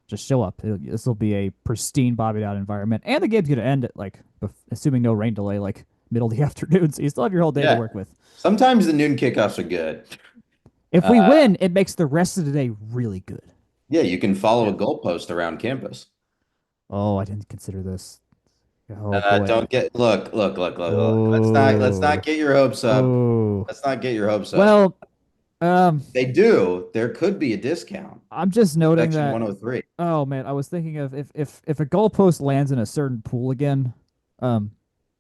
Just show up. This will be a pristine Bobby Dodd environment, and the game's gonna end at like, assuming no rain delay, like middle of the afternoon, so you still have your whole day to Yeah. work with. Sometimes the noon kickoffs are good. If Uh, we win, it makes the rest of the day really good. yeah, you can follow Yeah. a goalpost around campus. Oh, I didn't consider this. Oh boy. Don't get look. Let's not Oh. get your hopes up. Oh. Let's not get your hopes up. Well, um, They do. There could be a discount. I'm just noting Section that. 103. Oh man, I was thinking of if a goalpost lands in a certain pool again, um,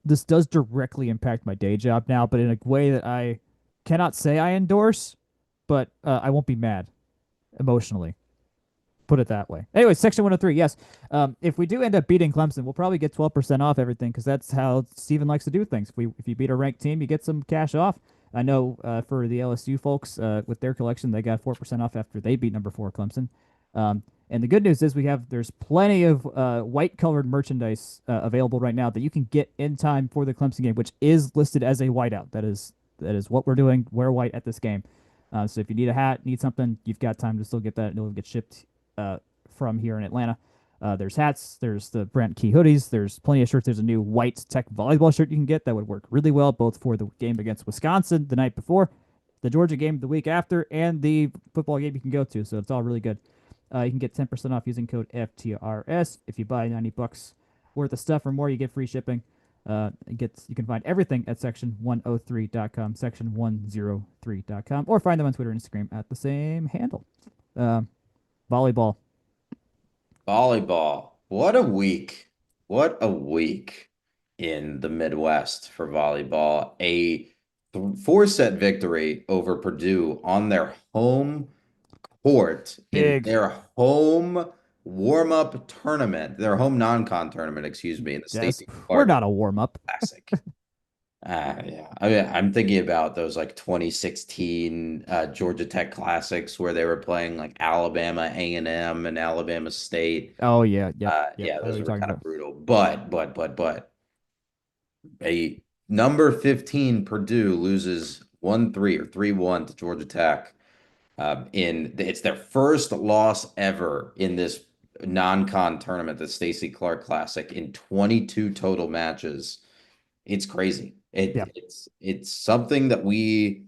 this does directly impact my day job now, but in a way that I cannot say I endorse, but I won't be mad emotionally. Put it that way. Anyway, section 103. Yes. If we do end up beating Clemson, we'll probably get 12% off everything because that's how Steven likes to do things. If you beat a ranked team, you get some cash off. I know for the LSU folks with their collection, they got 4% off after they beat number 4 Clemson. And the good news is there's plenty of white colored merchandise available right now that you can get in time for the Clemson game, which is listed as a whiteout. That is what we're doing. Wear white at this game. So if you need a hat, need something, you've got time to still get that. It'll get shipped uh, from here in Atlanta. There's hats, there's the Brent Key hoodies, there's plenty of shirts. There's a new white Tech volleyball shirt you can get that would work really well both for the game against Wisconsin the night before, the Georgia game the week after, and the football game you can go to. So it's all really good. You can get 10% off using code FTRS if you buy $90 worth of stuff or more, you get free shipping. You can find everything at section103.com, section103.com, or find them on Twitter and Instagram at the same handle. Um, Volleyball. Volleyball. What a week. What a week in the Midwest for volleyball. A four-set victory over Purdue on their home court in Big. their home warm-up tournament, their home non-con tournament, excuse me, in the Yes. Stacey We're Clark not a warm up. Classic. Yeah. I mean, I'm thinking about those like 2016 Georgia Tech Classics where they were playing like Alabama A&M and Alabama State. Oh yeah, yep, yep. Yeah, I know what those you're were talking kind of about. brutal. But a number 15 Purdue loses 1-3 or 3-1 to Georgia Tech. It's their first loss ever in this non-con tournament, the Stacey Clark Classic, in 22 total matches. It's crazy. Yeah. It's something that we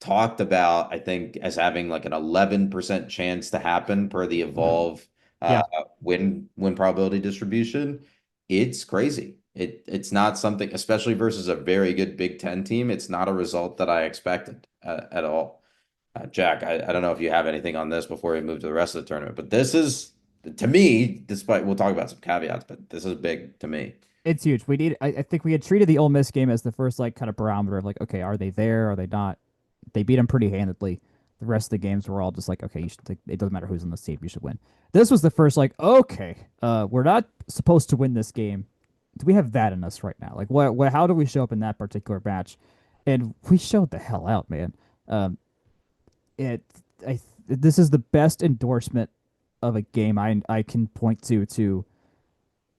talked about, I think, as having like an 11% chance to happen per the Evolve uh, Yeah. win probability distribution. It's crazy. It's not something, especially versus a very good Big Ten team. It's not a result that I expected at all. Jack, I don't know if you have anything on this before we move to the rest of the tournament, but this is to me, despite we'll talk about some caveats, but this is big to me. It's huge. I think we had treated the Ole Miss game as the first like kind of barometer of like, okay, are they there? Are they not? They beat them pretty handedly. The rest of the games were all just like, okay, it doesn't matter who's on the team, you should win. This was the first like, okay, we're not supposed to win this game. Do we have that in us right now? Like, how do we show up in that particular match? And we showed the hell out, man. Um, it, this is the best endorsement of a game I can point to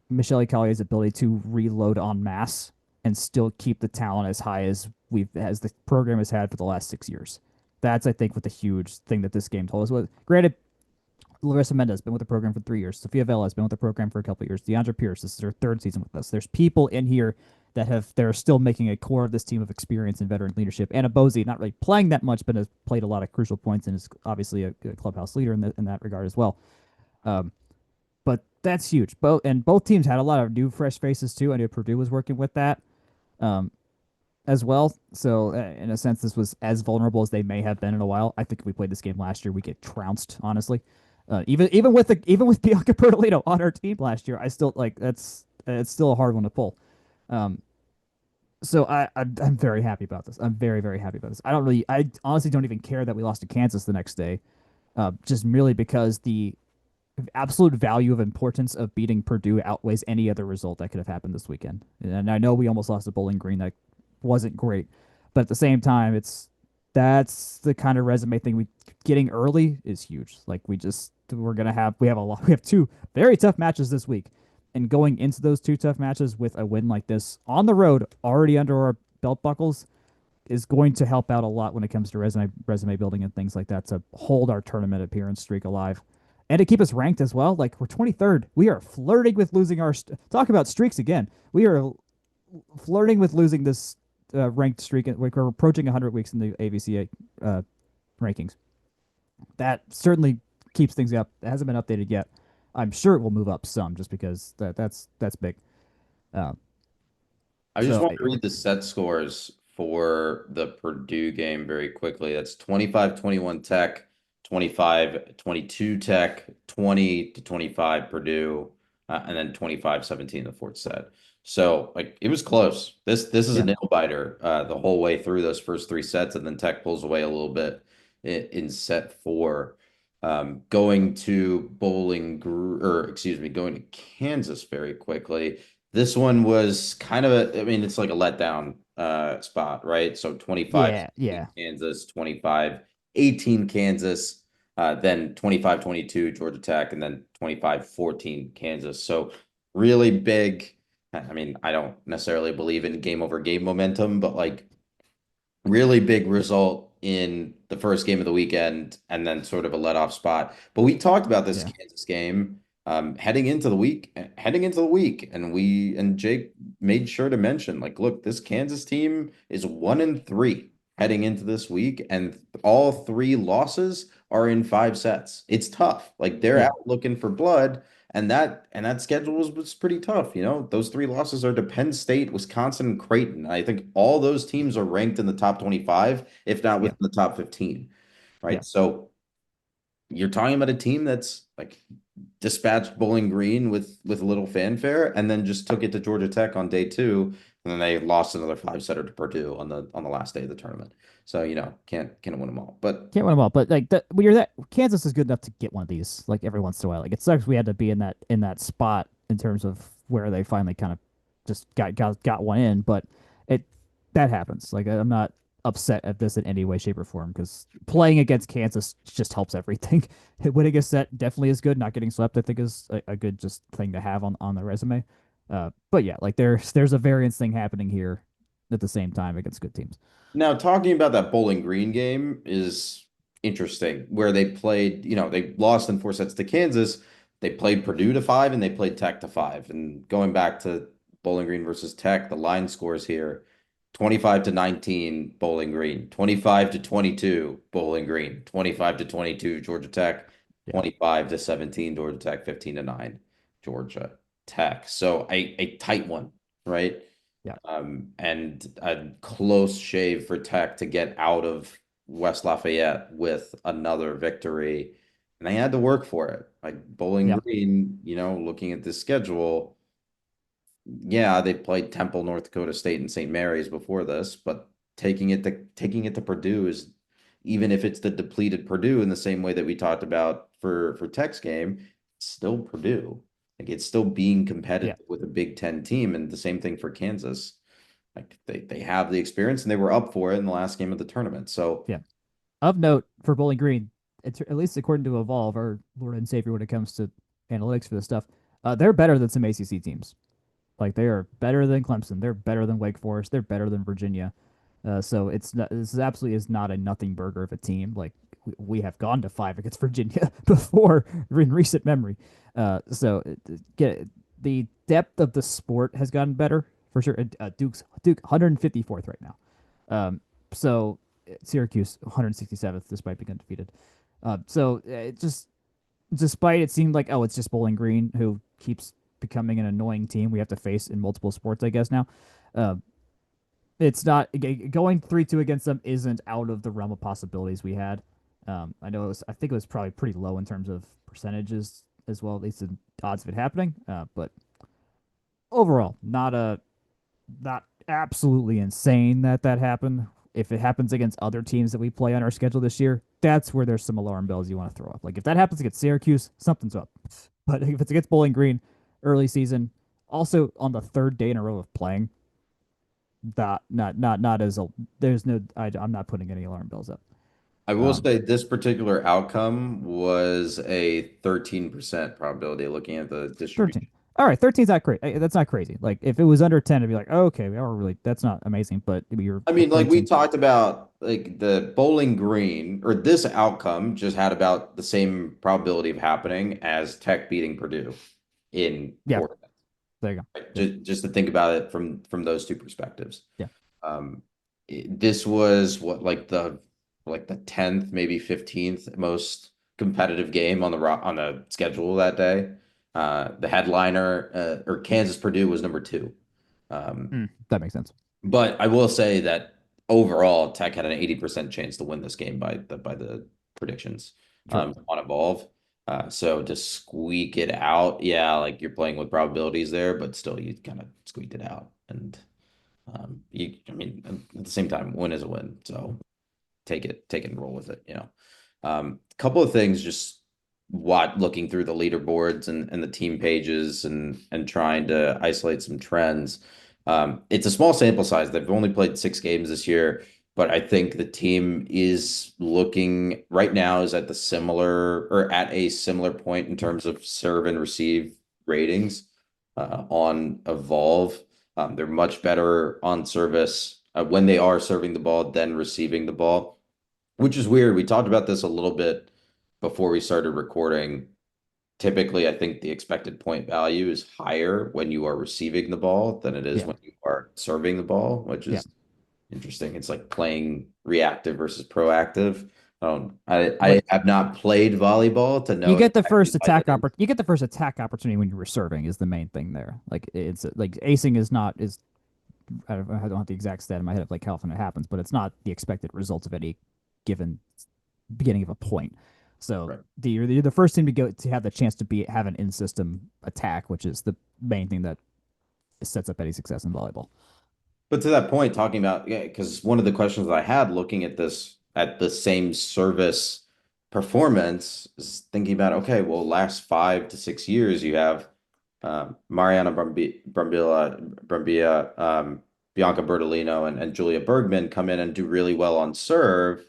Michelle Collier's ability to reload en masse and still keep the talent as high as the program has had for the last 6 years. That's I think what the huge thing that this game told us was. Granted, Larissa Mendez has been with the program for 3 years. Sophia Vela has been with the program for a couple of years. DeAndre Pierce, this is her third season with us. There's people in here they're still making a core of this team of experience and veteran leadership. Anna Bozy, not really playing that much, but has played a lot of crucial points and is obviously a clubhouse leader in that regard as well. Um, but that's huge. Both teams had a lot of new, fresh faces too. I knew Purdue was working with that um, as well. So in a sense, this was as vulnerable as they may have been in a while. I think if we played this game last year, we get trounced. Honestly, even with Bianca Bertolino on our team last year, I still like that's it's still a hard one to pull. Um, so I'm very happy about this. I'm very happy about this. I honestly don't even care that we lost to Kansas the next day, just merely because the absolute value of importance of beating Purdue outweighs any other result that could have happened this weekend. And I know we almost lost to Bowling Green that wasn't great, but at the same time, that's the kind of resume thing we getting early is huge. Like we have two very tough matches this week, and going into those two tough matches with a win like this on the road already under our belt buckles is going to help out a lot when it comes to resume building and things like that to hold our tournament appearance streak alive and to keep us ranked as well. Like we're 23rd. We are flirting with losing talk about streaks again. We are flirting with losing this ranked streak. We're approaching 100 weeks in the AVCA rankings. That certainly keeps things up. It hasn't been updated yet. I'm sure it will move up some just because that's big. Uh, I just so want to read the set scores for the Purdue game very quickly. That's 25-21 Tech, 25-22 Tech, 20-25 Purdue, and then 25-17 the fourth set. So like it was close. This is a yeah, nail biter the whole way through those first three sets, and then Tech pulls away a little bit in set four. Going to going to Kansas very quickly. This one was kind of I mean, it's like a letdown spot, right? So 25 yeah. Kansas, 25-18 Kansas, then 25-22 Georgia Tech, and then 25-14 Kansas. So really big. I mean, I don't necessarily believe in game over game momentum, but like really big result in the first game of the weekend and then sort of a let off spot. But we talked about this Yeah. Kansas game heading into the week, and Jake made sure to mention, like, look, this Kansas team is 1-3 heading into this week, and all three losses are in 5 sets. It's tough. Like they're Yeah. out looking for blood. and that schedule was pretty tough. Those three losses are to Penn State, Wisconsin, and Creighton. I think all those teams are ranked in the top 25, if not Yeah, within the top 15, yeah, right? So you're talking about a team that's like dispatched Bowling Green with a little fanfare, and then just took it to Georgia Tech on day two, and then they lost another five setter to Purdue on the last day of the tournament. So can't win them all. But can't win them all. But like that, when you're that, Kansas is good enough to get one of these like every once in a while. Like it sucks we had to be in that spot in terms of where they finally kind of just got one in, but it that happens. Like I'm not upset at this in any way, shape, or form because playing against Kansas just helps everything. Winning a set definitely is good. Not getting swept, I think, is a good just thing to have on the resume. But yeah, like there's a variance thing happening here at the same time against good teams. now, talking about that Bowling Green game is interesting, where they played, they lost in four sets to Kansas. They played Purdue to five and they played Tech to five. And going back to Bowling Green versus Tech, the line scores here 25-19 Bowling Green, 25-22 Bowling Green, 25-22 Georgia Tech, Yeah, 25-17 Georgia Tech, 15-9 Georgia Tech. So a tight one, right? yeah, And a close shave for Tech to get out of West Lafayette with another victory. And they had to work for it. Like Bowling yeah, Green, looking at this schedule, yeah, they played Temple, North Dakota State, and St. Mary's before this, but taking it to Purdue is, even if it's the depleted Purdue in the same way that we talked about for Tech's game, it's still Purdue. Like it's still being yeah, competitive with a Big Ten team, and the same thing for Kansas. Like they have the experience and they were up for it in the last game of the tournament. So yeah. Of note for Bowling Green, it's, at least according to Evolve, our Lord and Savior when it comes to analytics for this stuff, they're better than some ACC teams. Like they are better than Clemson. They're better than Wake Forest. They're better than Virginia. So it's not, this absolutely is not a nothing burger of a team. Like we have gone to five against Virginia before in recent memory. Get the depth of the sport has gotten better for sure. Duke 154th right now. So Syracuse 167th despite being undefeated. It just despite it seemed like, oh, it's just Bowling Green who keeps becoming an annoying team we have to face in multiple sports, I guess now. Uh, it's not going 3-2 against them isn't out of the realm of possibilities we had. I think it was probably pretty low in terms of percentages as well, at least in odds of it happening. But overall, not absolutely insane that happened. If it happens against other teams that we play on our schedule this year, that's where there's some alarm bells you want to throw up. Like if that happens against Syracuse, something's up. But if it's against Bowling Green, early season, also on the third day in a row of playing, that not as a there's no I'm not putting any alarm bells up. I will Um, say this particular outcome was a 13% probability looking at the 13. distribution. All right, 13's not great. That's not crazy. Like if it was under 10, it'd be like, oh, okay, we are really that's not amazing, but I we're mean, like playing we some. talked about, like the Bowling Green or this outcome just had about the same probability of happening as Tech beating Purdue in Yeah, four. there you go. Right? Yeah, Just to think about it from those two perspectives. yeah, Um, this was what like the 10th, maybe 15th most competitive game on the schedule that day. The headliner or Kansas Purdue was number two. Um, that makes sense. but I will say that overall, Tech had an 80% chance to win this game by the predictions Sure. on Evolve. So to squeak it out, yeah, like you're playing with probabilities there, but still you kind of squeaked it out. And I mean, at the same time, win is a win. So take it and roll with it. A couple of things, just what looking through the leaderboards and the team pages and trying to isolate some trends. It's a small sample size. They've only played 6 games this year, but I think the team is looking right now is at a similar point in terms of serve and receive ratings on Evolve. They're much better on service when they are serving the ball than receiving the ball, which is weird. We talked about this a little bit before we started recording. Typically, I think the expected point value is higher when you are receiving the ball than it is Yeah, when you are serving the ball, which yeah, is interesting. It's like playing reactive versus proactive. I What have not played volleyball to you know get the exactly first what attack it is. you get the first attack opportunity when you're serving is the main thing there. Like it's like acing is not is I don't have the exact stat in my head of like how often it happens, but it's not the expected results of any given beginning of a point. So Right. you're the first team to go to have the chance to be have an in system attack, which is the main thing that sets up any success in volleyball. But to that point, talking about, yeah, because one of the questions that I had looking at this at the same service performance is thinking about, okay, well, last 5 to 6 years, you have Mariana Brambilla, Bianca Bertolino, and Julia Bergman come in and do really well on serve.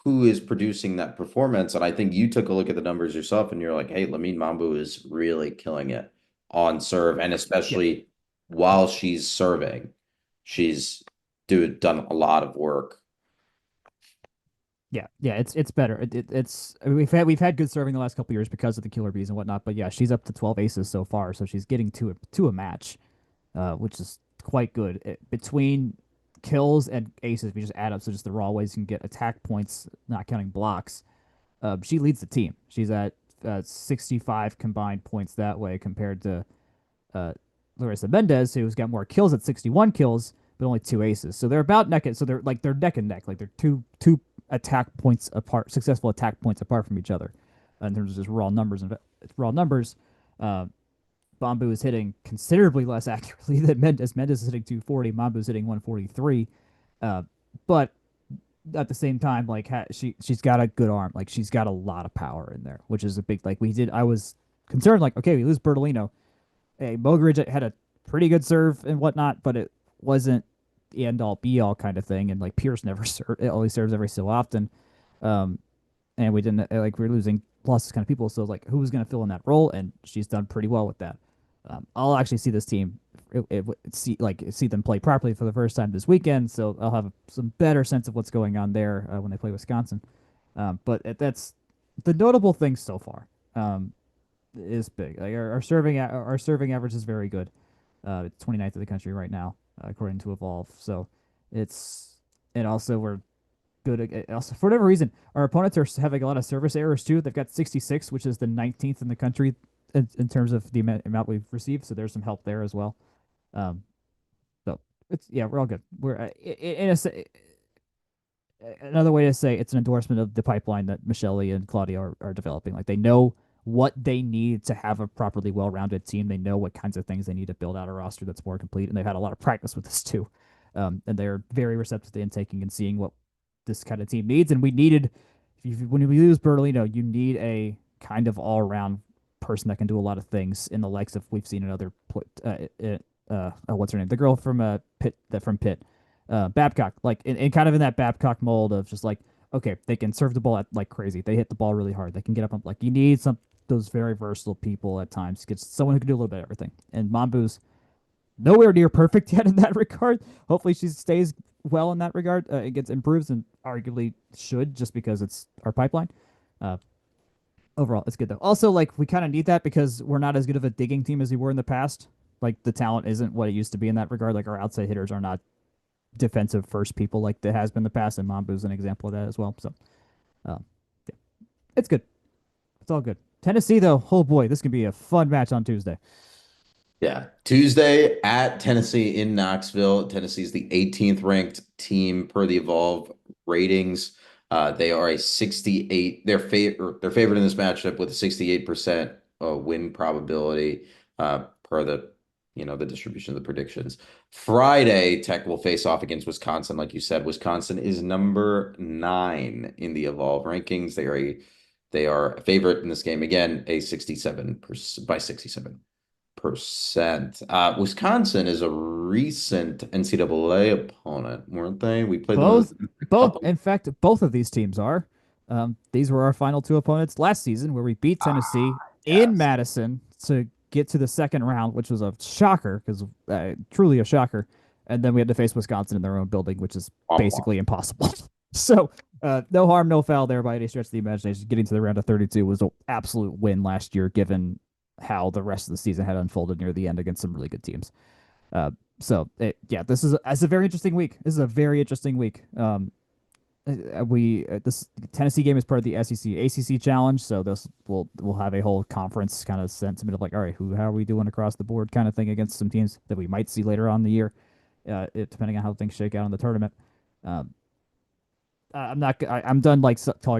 Who is producing that performance? And I think you took a look at the numbers yourself and you're like, hey, Lamine Mambu is really killing it on serve, and Yeah, especially while she's serving, she's done a lot of work. yeah. It's better. It's I mean, we've had good serving the last couple of years because of the killer bees and whatnot. But yeah, she's up to 12 aces so far, so she's getting to a match, which is quite good. Between kills and aces, we just add up, so just the raw ways you can get attack points, not counting blocks. She leads the team. She's at 65 combined points that way compared to uh, Larissa Mendez, who's got more kills at 61 kills, but only two aces. So they're about neck. So they're neck and neck. Like they're two attack points apart, successful attack points apart from each other, in terms of just raw numbers and raw numbers. Uh, Bambu is hitting considerably less accurately than Mendez. Mendez is hitting 240. Mambu is hitting 143. But at the same time, like she's got a good arm. Like she's got a lot of power in there, which is a big like we did. I was concerned like okay, we lose Bertolino. Hey, Mogridge had a pretty good serve and whatnot, but it wasn't the end all be all kind of thing. And like Pierce never serve, it only serves every so often. Um, and we didn't like we are losing lots of kind of people. So like who was going to fill in that role? And she's done pretty well with that. I'll actually see this team, see them play properly for the first time this weekend. So I'll have some better sense of what's going on there when they play Wisconsin. But that's the notable thing so far. Is big. Like our serving average is very good. It's 29th of the country right now, according to Evolve. So it's and also we're good. Also, for whatever reason, our opponents are having a lot of service errors too. They've got 66, which is the 19th in the country in terms of the amount we've received. So there's some help there as well. Um, so it's yeah, we're all good. We're another way to say it's an endorsement of the pipeline that Michelle and Claudia are developing. Like they know what they need to have a properly well-rounded team. They know what kinds of things they need to build out a roster that's more complete, and they've had a lot of practice with this too. And they're very receptive to intaking and seeing what this kind of team needs. And we needed, when we lose Bertolino, you need a kind of all-around person that can do a lot of things in the likes of we've seen in other what's her name, the girl from Pitt, Babcock, like in kind of in that Babcock mold of just like, okay, they can serve the ball at, like crazy. They hit the ball really hard. They can get up. Like you need some those very versatile people at times. Get someone who can do a little bit of everything. And Mambu's nowhere near perfect yet in that regard. Hopefully she stays well in that regard. It gets improves and arguably should just because it's our pipeline. Uh, Overall, it's good though. Also, like we kind of need that because we're not as good of a digging team as we were in the past. Like the talent isn't what it used to be in that regard. Like our outside hitters are not defensive first people like it has been in the past, and Mambu's an example of that as well. So, um, yeah, it's good. It's all good. Tennessee, though, oh boy, this can be a fun match on Tuesday. Yeah. Tuesday at Tennessee in Knoxville. Tennessee's the 18th ranked team per the Evolve ratings. They are a 68, they're favored in this matchup with a 68% win probability per the distribution of the predictions. Friday, Tech will face off against Wisconsin. Like you said, Wisconsin is number 9 in the Evolve rankings. They are a favorite in this game. Again, a 67% by 67%. Wisconsin is a recent NCAA opponent, weren't they? We played them in Both, a both, couple. in fact, both of these teams are. These were our final two opponents last season, where we beat Tennessee in Yes. Madison to get to the second round, which was a shocker because truly a shocker. And then we had to face Wisconsin in their own building, which is Womp womp. basically impossible. So, no harm, no foul there by any stretch of the imagination. Getting to the round of 32 was an absolute win last year, given how the rest of the season had unfolded near the end against some really good teams. Uh, yeah, this is a very interesting week. This is a very interesting week. we this Tennessee game is part of the SEC ACC challenge, so this we'll have a whole conference kind of sentiment of like, all right, how are we doing across the board kind of thing against some teams that we might see later on in the year, depending on how things shake out in the tournament. Um, I'm not. I'm done like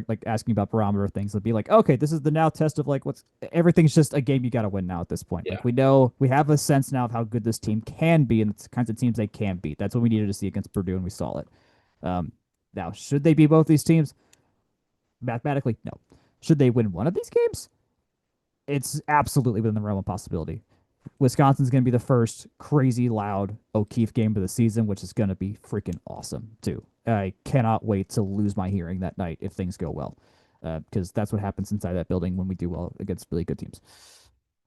like asking about barometer things. It'd be like, okay, this is the now test of like what's everything's just a game you got to win now at this point. Yeah. Like we know we have a sense now of how good this team can be and the kinds of teams they can beat. That's what we needed to see against Purdue, and we saw it. Um, Now, should they beat both these teams? Mathematically, no. Should they win one of these games? It's absolutely within the realm of possibility. Wisconsin's going to be the first crazy loud O'Keefe game of the season, which is going to be freaking awesome too. I cannot wait to lose my hearing that night if things go well, because that's what happens inside that building when we do well against really good teams.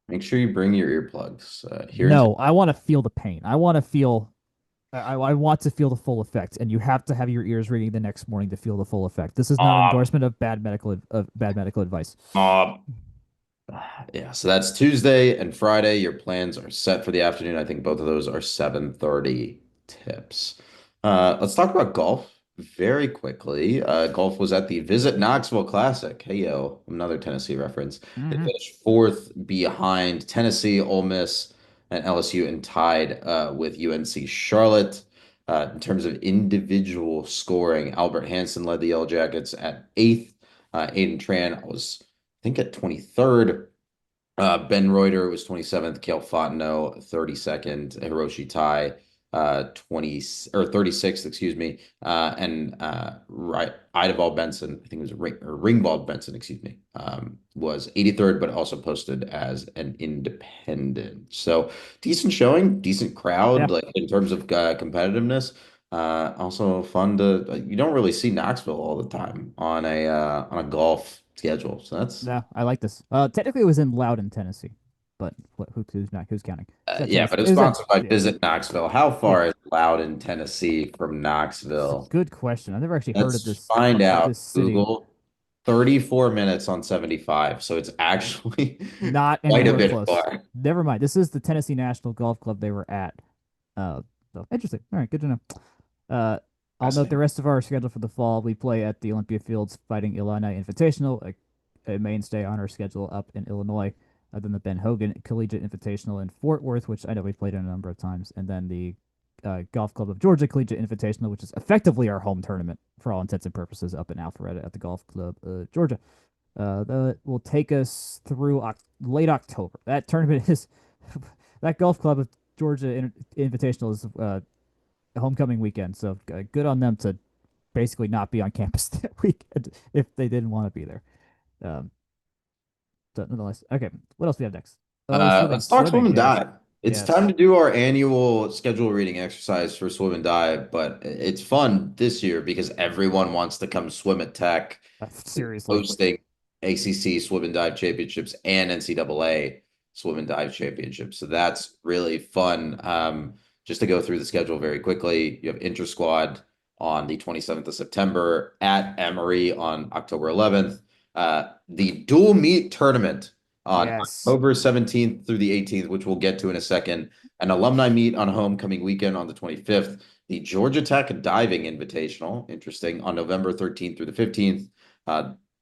Make sure you bring your earplugs. Hearing. No, I want to feel the pain. I want to feel. I want to feel the full effect, and you have to have your ears ringing the next morning to feel the full effect. This is not an Uh, endorsement of bad medical advice. uh, Yeah, so that's Tuesday and Friday. Your plans are set for the afternoon. I think both of those are 7:30 tips. Let's talk about golf very quickly. Golf was at the Visit Knoxville Classic. Hey, yo, another Tennessee reference. They Mm-hmm. finished fourth behind Tennessee, Ole Miss, and LSU, and tied with UNC Charlotte. In terms of individual scoring, Albert Hansen led the Yellow Jackets at eighth. Aiden Tran was, I think, at 23rd. Ben Reuter was 27th, Cale Fontenot 32nd, Hiroshi Tai 20 or 36th, excuse me, and right Idabal Benson, I think it was Ringbald Benson, excuse me, was 83rd, but also posted as an independent. So decent showing, decent Yeah. crowd, like in terms of competitiveness. Also fun to you don't really see Knoxville all the time on a golf schedule, so that's. No, I like this. Technically, it was in Loudon, Tennessee, but who's counting? It's at Yeah, Tennessee. but it It was was in. sponsored by Yeah, Visit Knoxville. How yeah. far is Loudon, Tennessee from It's a Knoxville? good question. I've never actually heard of Let's find this out. city. Google. 34 minutes on 75. So it's actually Not quite a anywhere bit close. far. Never mind. This is the Tennessee National Golf Club they were at. So interesting. All right, good to know. Uh, I'll note the Fascinating. rest of our schedule for the fall. We play at the Olympia Fields Fighting Illini Invitational, a mainstay on our schedule up in Illinois. Then the Ben Hogan Collegiate Invitational in Fort Worth, which I know we've played in a number of times, and then the Golf Club of Georgia Collegiate Invitational, which is effectively our home tournament for all intents and purposes up in Alpharetta at the Golf Club Georgia. That will take us through late October. That tournament is that Golf Club of Georgia Invitational is homecoming weekend, so good on them to basically not be on campus that weekend if they didn't want to be there. Um, so nonetheless, okay. What else do we have next? Oh, swimming, Let's talk swim swimming. and Yes, dive. It's time yes. to do our annual schedule reading exercise for swim and dive, but it's fun this year because everyone wants to come swim at Tech, Seriously, hosting ACC swim and dive championships and NCAA swim and dive championships. So that's really fun. Just to go through the schedule very quickly, you have inter squad on the 27th of September at Emory on October 11th. The dual meet tournament on yes. October 17th through the 18th, which we'll get to in a second. An alumni meet on homecoming weekend on the 25th. The Georgia Tech Diving Invitational, interesting, on November 13th through the 15th.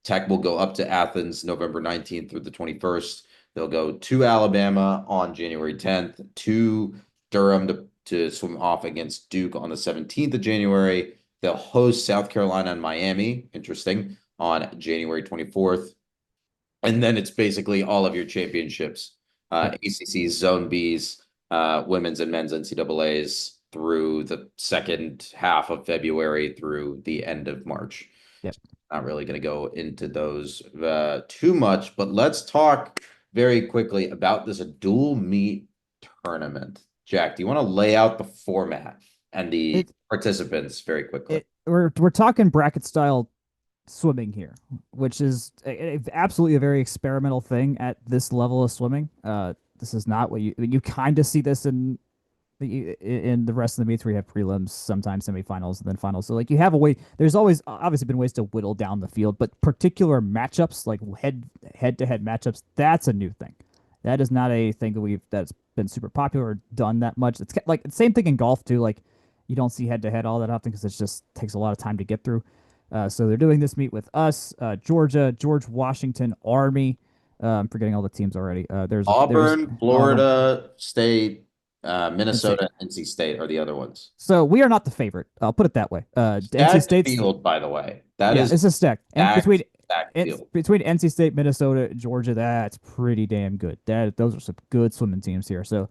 Tech will go up to Athens November 19th through the 21st. They'll go to Alabama on January 10th, to Durham to swim off against Duke on the 17th of January. They'll host South Carolina and Miami, interesting, on January 24th. And then it's basically all of your championships, Yep. ACC's, Zone B's, women's and men's NCAA's through the second half of February through the end of March. Yep. Not really going to go into those too much, but let's talk very quickly about this dual meet tournament. Jack, do you want to lay out the format and the It participants very quickly? we're talking bracket style swimming here, which is absolutely a very experimental thing at this level of swimming. This is not what you kind of see this in the rest of the meets where you have prelims, sometimes semifinals, and then finals. So like you have a way. There's always obviously been ways to whittle down the field, but particular matchups like head to head matchups, that's a new thing. That is not a thing that's been super popular or done that much. It's like the same thing in golf too. Like you don't see head to head all that often because it just takes a lot of time to get through. So they're doing this meet with us, Georgia, George Washington, Army. I'm forgetting all the teams already. There's Auburn, Auburn. Florida State, NC. Minnesota, NC State are the other ones. So we are not the favorite. I'll put it that way. NC Stacked State's field, by the way. That Yeah, is it's a stack. And stacked, stacked field. between NC State, Minnesota, Georgia, that's pretty damn good. Those are some good swimming teams here. So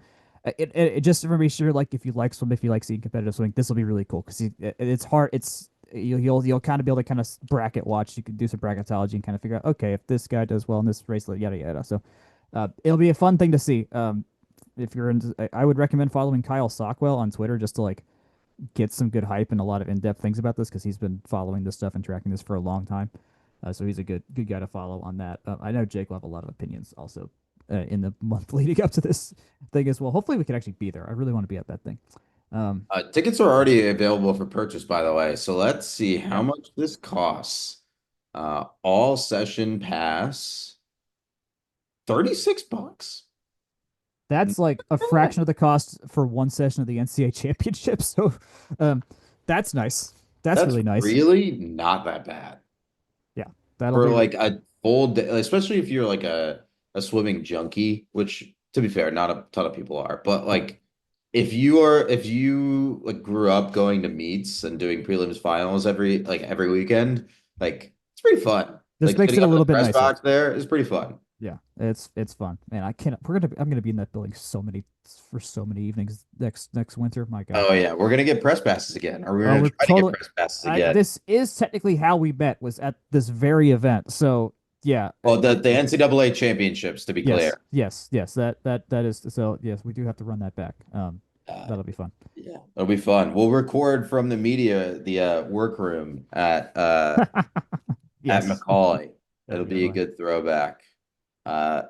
it just to be sure, like if you like swim, if you like seeing competitive swimming, this will be really cool because it's hard. You'll kind of be able to kind of bracket watch. You can do some bracketology and kind of figure out, okay, if this guy does well in this race, yada yada. So it'll be a fun thing to see. If you're into, I would recommend following Kyle Sockwell on Twitter just to like get some good hype and a lot of in-depth things about this because he's been following this stuff and tracking this for a long time. So he's a good guy to follow on that. I know Jake will have a lot of opinions also in the month leading up to this thing as well. Hopefully we can actually be there. I really want to be at that thing. Tickets are already available for purchase, by the way. So let's see how much this costs. All session pass, $36. That's like a fraction of the cost for one session of the NCAA championship. So um, that's nice. That's really nice. Really not that bad Yeah, that'll for be like a full day, especially if you're like a swimming junkie, which to be fair, not a ton of people are, but like if you like grew up going to meets and doing prelims finals every weekend, like it's pretty fun. this Like makes sitting it a up in little the bit press nicer. box there is pretty fun. Yeah, it's fun, man. I'm gonna be in that building so many evenings next winter. My God. Oh yeah, we're gonna get press passes again, or we're Oh, gonna we're try to get totally. press passes again. This is technically how we met was at this very event. So yeah, Well, the NCAA championships, to be yes, clear. yes. That is so. Yes, we do have to run that back. Uh, That'll be fun. yeah, it'll be fun. We'll record from the media, the workroom at Yes, Macaulay. that'll It'll be be a fun. good throwback. Uh,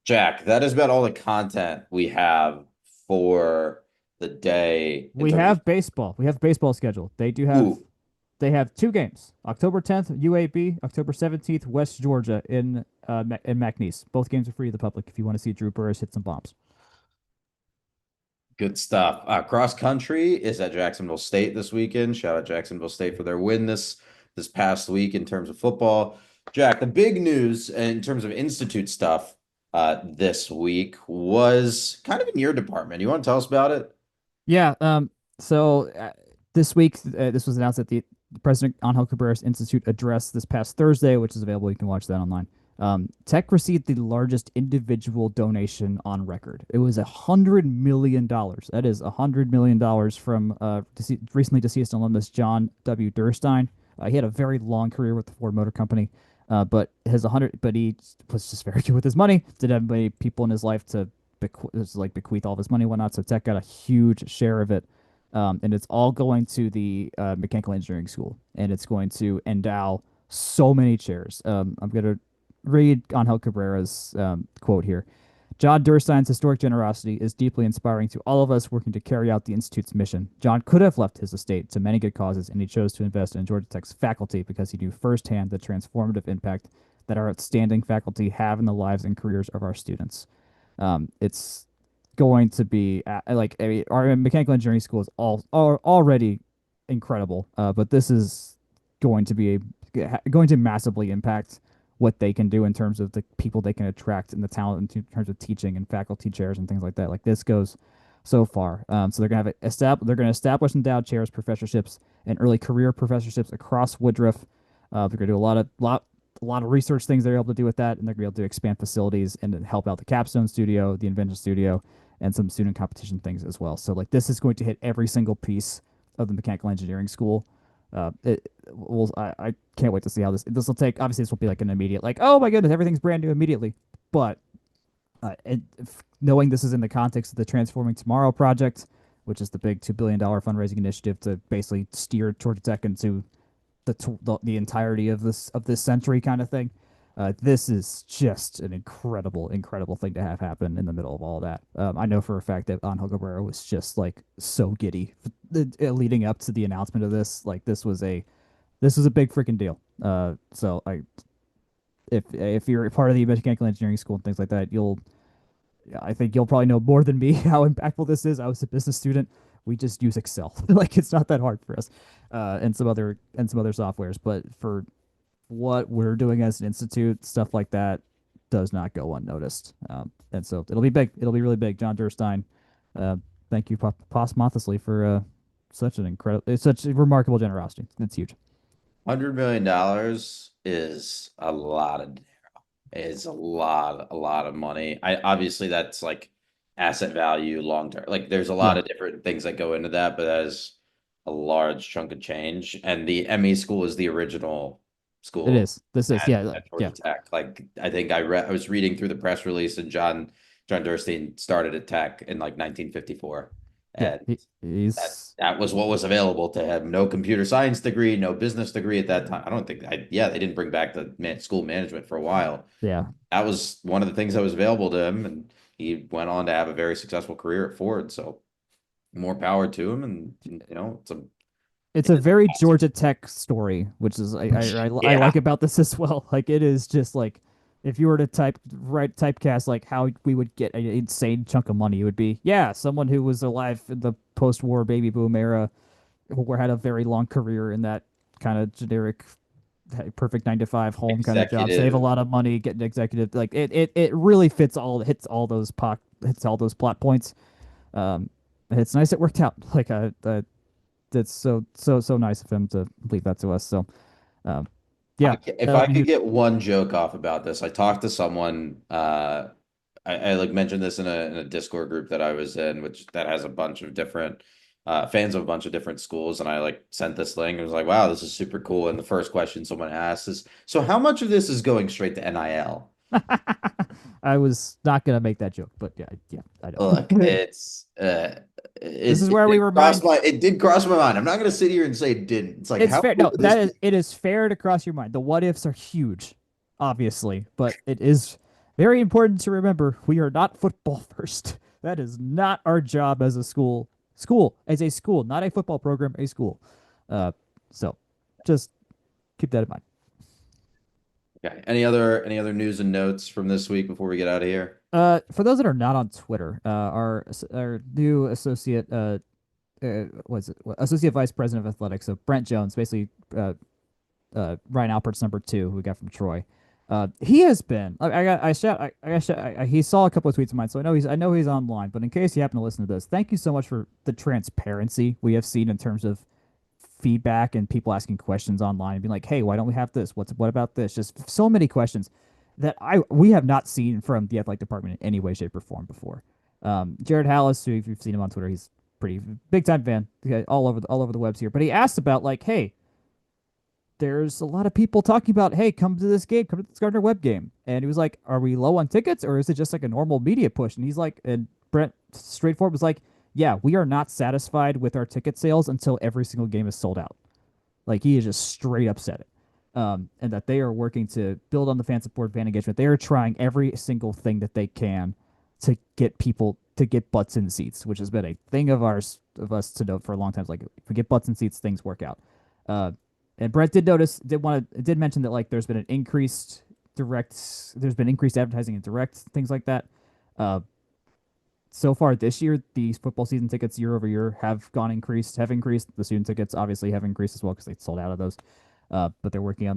Jack, that is about all the content we have for the day in We terms of have baseball. We have baseball scheduled. ooh, They have two games. October 10th, UAB. October 17th, West Georgia in McNeese. Both games are free to the public if you want to see Drew Burris hit some bombs. good stuff. Cross country is at Jacksonville State this weekend. Shout out Jacksonville State for their win this past week in terms of football. Jack, the big news in terms of institute stuff this week was kind of in your department. You want to tell us about it? Yeah. So this week, this was announced at the President Angel Cabrera's Institute address this past Thursday, which is available. You can watch that online. Tech received the largest individual donation on record. It was $100 million. That is $100 million from recently deceased alumnus John W. Durstein. He had a very long career with the Ford Motor Company, but he was just very good with his money. Didn't have many people in his life to bequeath all of his money and whatnot. So Tech got a huge share of it. And it's all going to the mechanical engineering school, and it's going to endow so many chairs. I'm going to read Angel Cabrera's quote here. John Durstein's historic generosity is deeply inspiring to all of us working to carry out the Institute's mission. John could have left his estate to many good causes, and he chose to invest in Georgia Tech's faculty because he knew firsthand the transformative impact that our outstanding faculty have in the lives and careers of our students. It's going to be I mean, our mechanical engineering school is are already incredible, but this is going to be going to massively impact what they can do in terms of the people they can attract and the talent in terms of teaching and faculty chairs and things like that. Like this goes so far. So they're gonna they're gonna establish endowed chairs, professorships, and early career professorships across Woodruff. They're gonna do a lot of research things they're able to do with that, and they're gonna be able to expand facilities and then help out the capstone studio, the invention studio, and some student competition things as well. So like this is going to hit every single piece of the mechanical engineering school. I can't wait to see how this will take. Obviously, this will be like an immediate, like, oh my goodness, everything's brand new immediately. But knowing this is in the context of the Transforming Tomorrow project, which is the big $2 billion fundraising initiative to basically steer Georgia Tech into the entirety of this century kind of thing. This is just an incredible thing to have happen in the middle of all that. I know for a fact that Angel Cabrera was just like so giddy leading up to the announcement of this. Like this was a big freaking deal. So if you're a part of the mechanical engineering school and things like that, I think you'll probably know more than me how impactful this is. I was a business student We just use Excel. Like it's not that hard for us, and some other softwares. But for what we're doing as an institute, stuff like that does not go unnoticed. And so it'll be big. It'll be really big. John Durstein, uh, thank you posthumously for such a remarkable generosity. It's huge. $100 million is a lot of is a lot of money. I obviously that's like asset value long term. Like there's a lot Yeah, of different things that go into that, but that is a large chunk of change. And the ME school is the original it school is. This is yeah, at yeah, Georgia Tech. Like I think I was reading through the press release and John Durstein started at Tech in like 1954. yeah. And He's that was what was available to him. No computer science degree, no business degree at that time. I don't think yeah, they didn't bring back the school management for a while. yeah. That was one of the things that was available to him, and he went on to have a very successful career at Ford. So more power to him, and It's a it's very Georgia Tech story, which is I yeah, like about this as well. Like it is just like if you were to typecast like how we would get an insane chunk of money, it would be yeah, someone who was alive in the post-war baby boom era, who had a very long career in that kind of generic perfect 9 to 5 home kind of job, save a executive. lot of money, get an executive. Like it really hits all those plot points. And it's nice it worked out. Like that's so nice of him to leave that to us. So, um, yeah, If that'll I be could huge. get one joke off about this, I talked to someone. I like mentioned this in a Discord group that I was in, which that has a bunch of different fans of a bunch of different schools, and I like sent this thing. And was like, "Wow, this is super cool." And the first question someone asked is, "So how much of this is going straight to NIL?" I was not gonna make that joke, but yeah, I Look, know. This is it where we did cross remind. my mind. I'm not gonna sit here and say it didn't. It's like It's how fair. cool No, would this that be? is it is fair to cross your mind. The what ifs are huge, obviously, but it is very important to remember we are not football first. That is not our job as a school. School as a school, not a football program, a school. Uh, so just keep that in mind. Okay. Any other news and notes from this week before we get out of here? For those that are not on Twitter, our new associate, what's it, associate vice president of athletics, so Brent Jones, basically, Ryan Alpert's number two, who we got from Troy. He has been. He saw a couple of tweets of mine, so I know he's online. But in case you happen to listen to this, thank you so much for the transparency we have seen in terms of feedback and people asking questions online and being like, "Hey, why don't we have this? What about this?" Just so many questions that we have not seen from the athletic department in any way, shape, or form before. Jared Hallis, who if you've seen him on Twitter, he's pretty big time fan, all over the webs here. But he asked about like, "Hey, there's a lot of people talking about, hey, come to this game, come to this Gardner-Webb game," and he was like, "Are we low on tickets, or is it just like a normal media push?" And he's like, and Brent straightforward was like, "Yeah, we are not satisfied with our ticket sales until every single game is sold out." Like he is just straight up said it. And that they are working to build on the fan support, fan engagement. They are trying every single thing that they can to get people to get butts in seats, which has been a thing of us to note for a long time. It's like if we get butts in seats, things work out. Uh, and Brett did mention that like there's been increased advertising in direct things like that. Uh, so far this year, these football season tickets year over year have increased. The student tickets obviously have increased as well because they sold out of those. But they're working on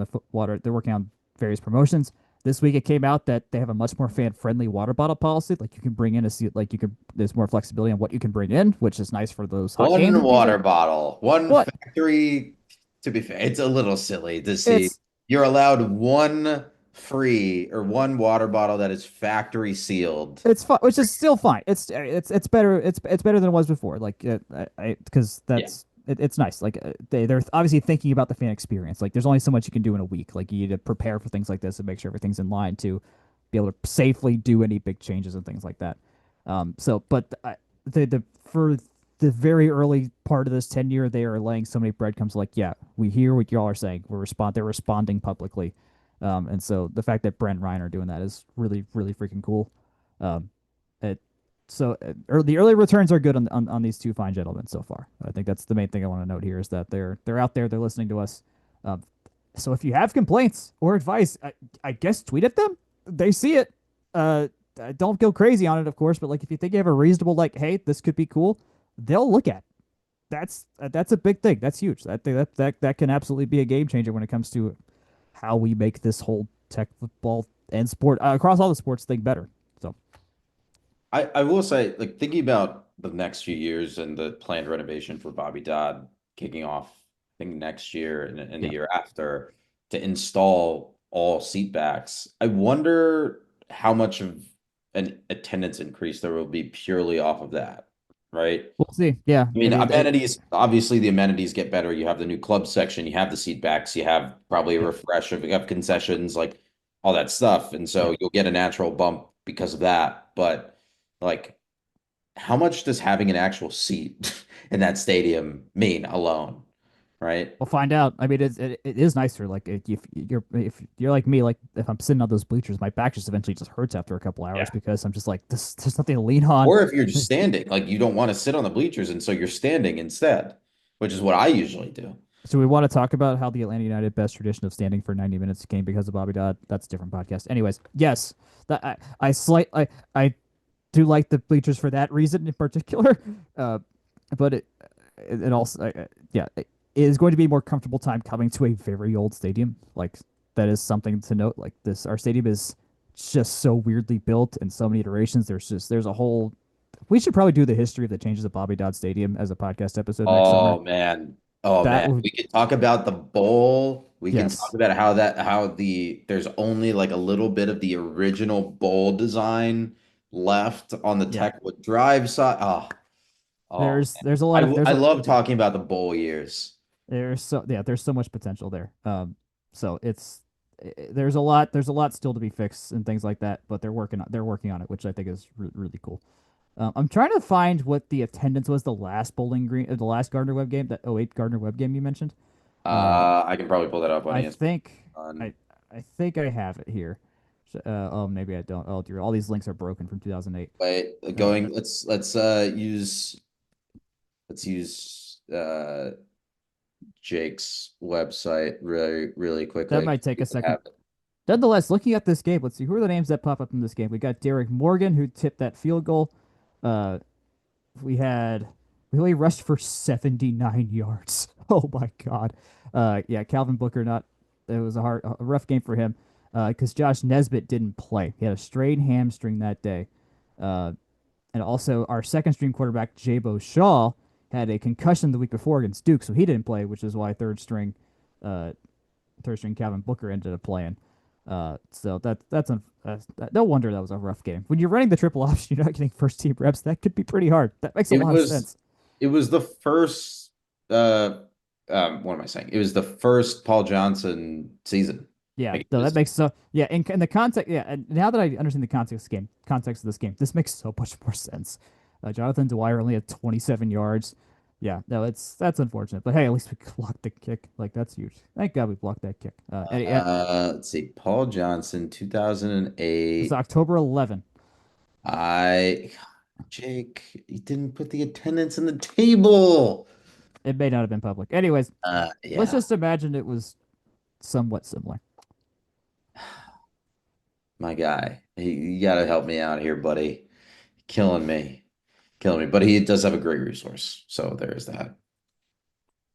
they're working on various promotions. This week it came out that they have a much more fan friendly water bottle policy. Like you can bring in a seat, like you can, there's more flexibility on what you can bring in, which is nice for those hot games One and things water like bottle, one what factory. To be fair, it's a little silly to see it's you're allowed one free or one water bottle that is factory sealed. it's fine, which is still fine. It's better. It's better than it was before. Like because Yeah. it's nice. Like they're obviously thinking about the fan experience. Like there's only so much you can do in a week. Like you need to prepare for things like this and make sure everything's in line to be able to safely do any big changes and things like that. But the for the very early part of this tenure, they are laying so many breadcrumbs. Like, yeah, we hear what y'all are saying. They're responding publicly. And so the fact that Brent and Ryan are doing that is really, really freaking cool. Um, it, the early returns are good on these two fine gentlemen so far. I think that's the main thing I want to note here is that they're out there, they're listening to us. Um, so if you have complaints or advice, I guess tweet at them. They see it. Don't go crazy on it, of course, but like if you think you have a reasonable like, hey, this could be cool, they'll look at. that's a big thing. That's huge. I think that can absolutely be a game changer when it comes to how we make this whole tech football and sport across all the sports thing better. So I will say, like thinking about the next few years and the planned renovation for Bobby Dodd kicking off, I think next year and the yeah, year after to install all seat backs. I wonder how much of an attendance increase there will be purely off of that, right? we'll see. Yeah, I I mean, mean, amenities, obviously the amenities get better. You have the new club section, you have the seat backs, you have probably a yeah, refresh of concessions, like all that stuff. And yeah. so you'll get a natural bump because of that. But like, how much does having an actual seat in that stadium mean alone, right? We'll find out. I mean, it is nicer. Like if you're like me, like if I'm sitting on those bleachers, my back just eventually just hurts after a couple hours Yeah. because I'm just like this. There's nothing to lean on. Or if you're just standing, like you don't want to sit on the bleachers, and so you're standing instead, which is what I usually do. So we want to talk about how the Atlanta United best tradition of standing for 90 minutes came because of Bobby Dodd. That's a different podcast. Anyways, yes, that I do like the bleachers for that reason in particular. Uh, but it also yeah, it is going to be a more comfortable time coming to a very old stadium. Like that is something to note. Like this, our stadium is just so weirdly built and so many iterations. There's a whole. We should probably do the history of the changes of Bobby Dodd Stadium as a podcast episode next summer. Oh man. Oh That man. would We could talk about the bowl. We can talk yes. about how there's only like a little bit of the original bowl design left on the Yeah. Techwood Drive side. Oh man. There's a lot of I love talking about the bowl years. there's so much potential there. So there's a lot still to be fixed and things like that, but they're working on it, which I think is really cool. I'm trying to find what the attendance was the last Bowling Green, the last Gardner-Webb game, that '08 Gardner-Webb game you mentioned. Uh, I can probably pull that up on I ESPN. think I think I have it here. Oh, maybe I don't. Oh, dear, all these links are broken from 2008. Wait, Uh, going. Let's use Jake's website really that quickly. might take a We second. have it. Nonetheless, looking at this game, let's see who are the names that pop up in this game. We got Derek Morgan who tipped that field goal. Uh, we had we only rushed for 79 yards. Oh my God. Yeah, Calvin Booker not. It was a rough game for him because Josh Nesbitt didn't play. He had a strained hamstring that day. Uh, and also our second string quarterback Jabo Shaw had a concussion the week before against Duke, so he didn't play, which is why uh, third string Calvin Booker ended up playing. So no wonder that was a rough game. When you're running the triple option, you're not getting first team reps. That could be pretty hard. That makes a It lot of was sense. it was the first what am I saying? It was the first Paul Johnson season. Yeah, Like it no, that was makes so yeah. In the context, yeah, and now that I understand the context of this game, this makes so much more sense. Jonathan Dwyer only had 27 yards. Yeah, no, that's unfortunate, but hey, at least we blocked the kick. Like that's huge. Thank God we blocked that kick. And let's see, Paul Johnson, it's 2008. October 11. I Jake, he didn't put the attendance in the table. It may not have been public. Anyways, let's Yeah, just imagine it was somewhat similar. my guy. You gotta help me out here, buddy. Killing me. Killing me. But he does have a great resource. So there's that.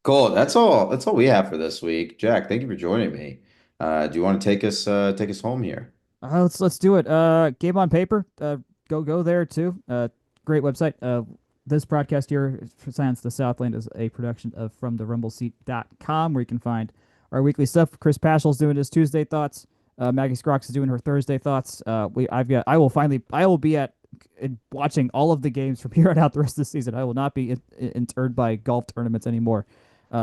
Cool. That's all we have for this week. Jack, thank you for joining me. Do you want to take us home here? Let's do it. Game on paper. Go there too. Great website. This podcast here for Science the Southland is a production of from the rumbleseat.com where you can find our weekly stuff. Chris Paschal's doing his Tuesday thoughts. Maggie Scrox is doing her Thursday thoughts. I will be at watching all of the games from here on out the rest of the season. I will not be interred by golf tournaments anymore.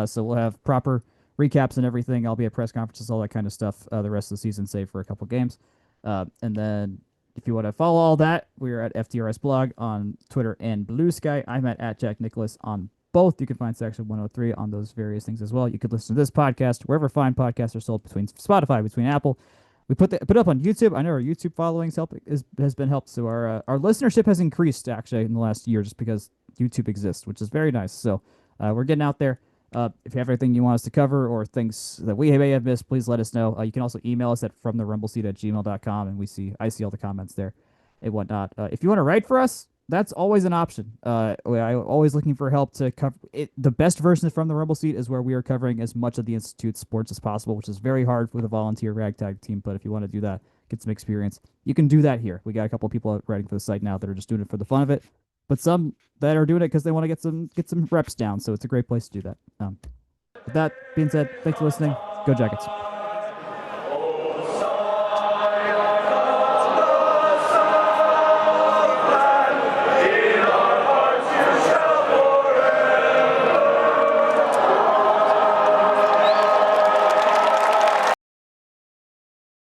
So we'll have proper recaps and everything. I'll be at press conferences, all that kind of stuff the rest of the season, save for a couple games. And then if you want to follow all that, we're at FTRS Blog on Twitter and Blue Sky. I'm at Jack Nicholas on both. You can find Section 103 on those various things as well. You could listen to this podcast wherever fine podcasts are sold, between Spotify, between Apple. We put it up on YouTube. I know our YouTube followings has been helped. So our listenership has increased actually in the last year just because YouTube exists, which is very nice. So we're getting out there. If you have anything you want us to cover or things that we may have missed, please let us know. You can also email us at fromtherumbleseat@gmail.com, and I see all the comments there and whatnot. If you want to write for us, that's always an option. I'm always looking for help to cover it. The best version from the Rumble Seat is where we are covering as much of the Institute sports as possible, which is very hard with a volunteer ragtag team. But if you want to do that, get some experience, you can do that here. We got a couple of people writing for the site now that are just doing it for the fun of it, but some that are doing it because they want to get some reps down. So it's a great place to do that. With that being said, thanks for listening. Go Jackets.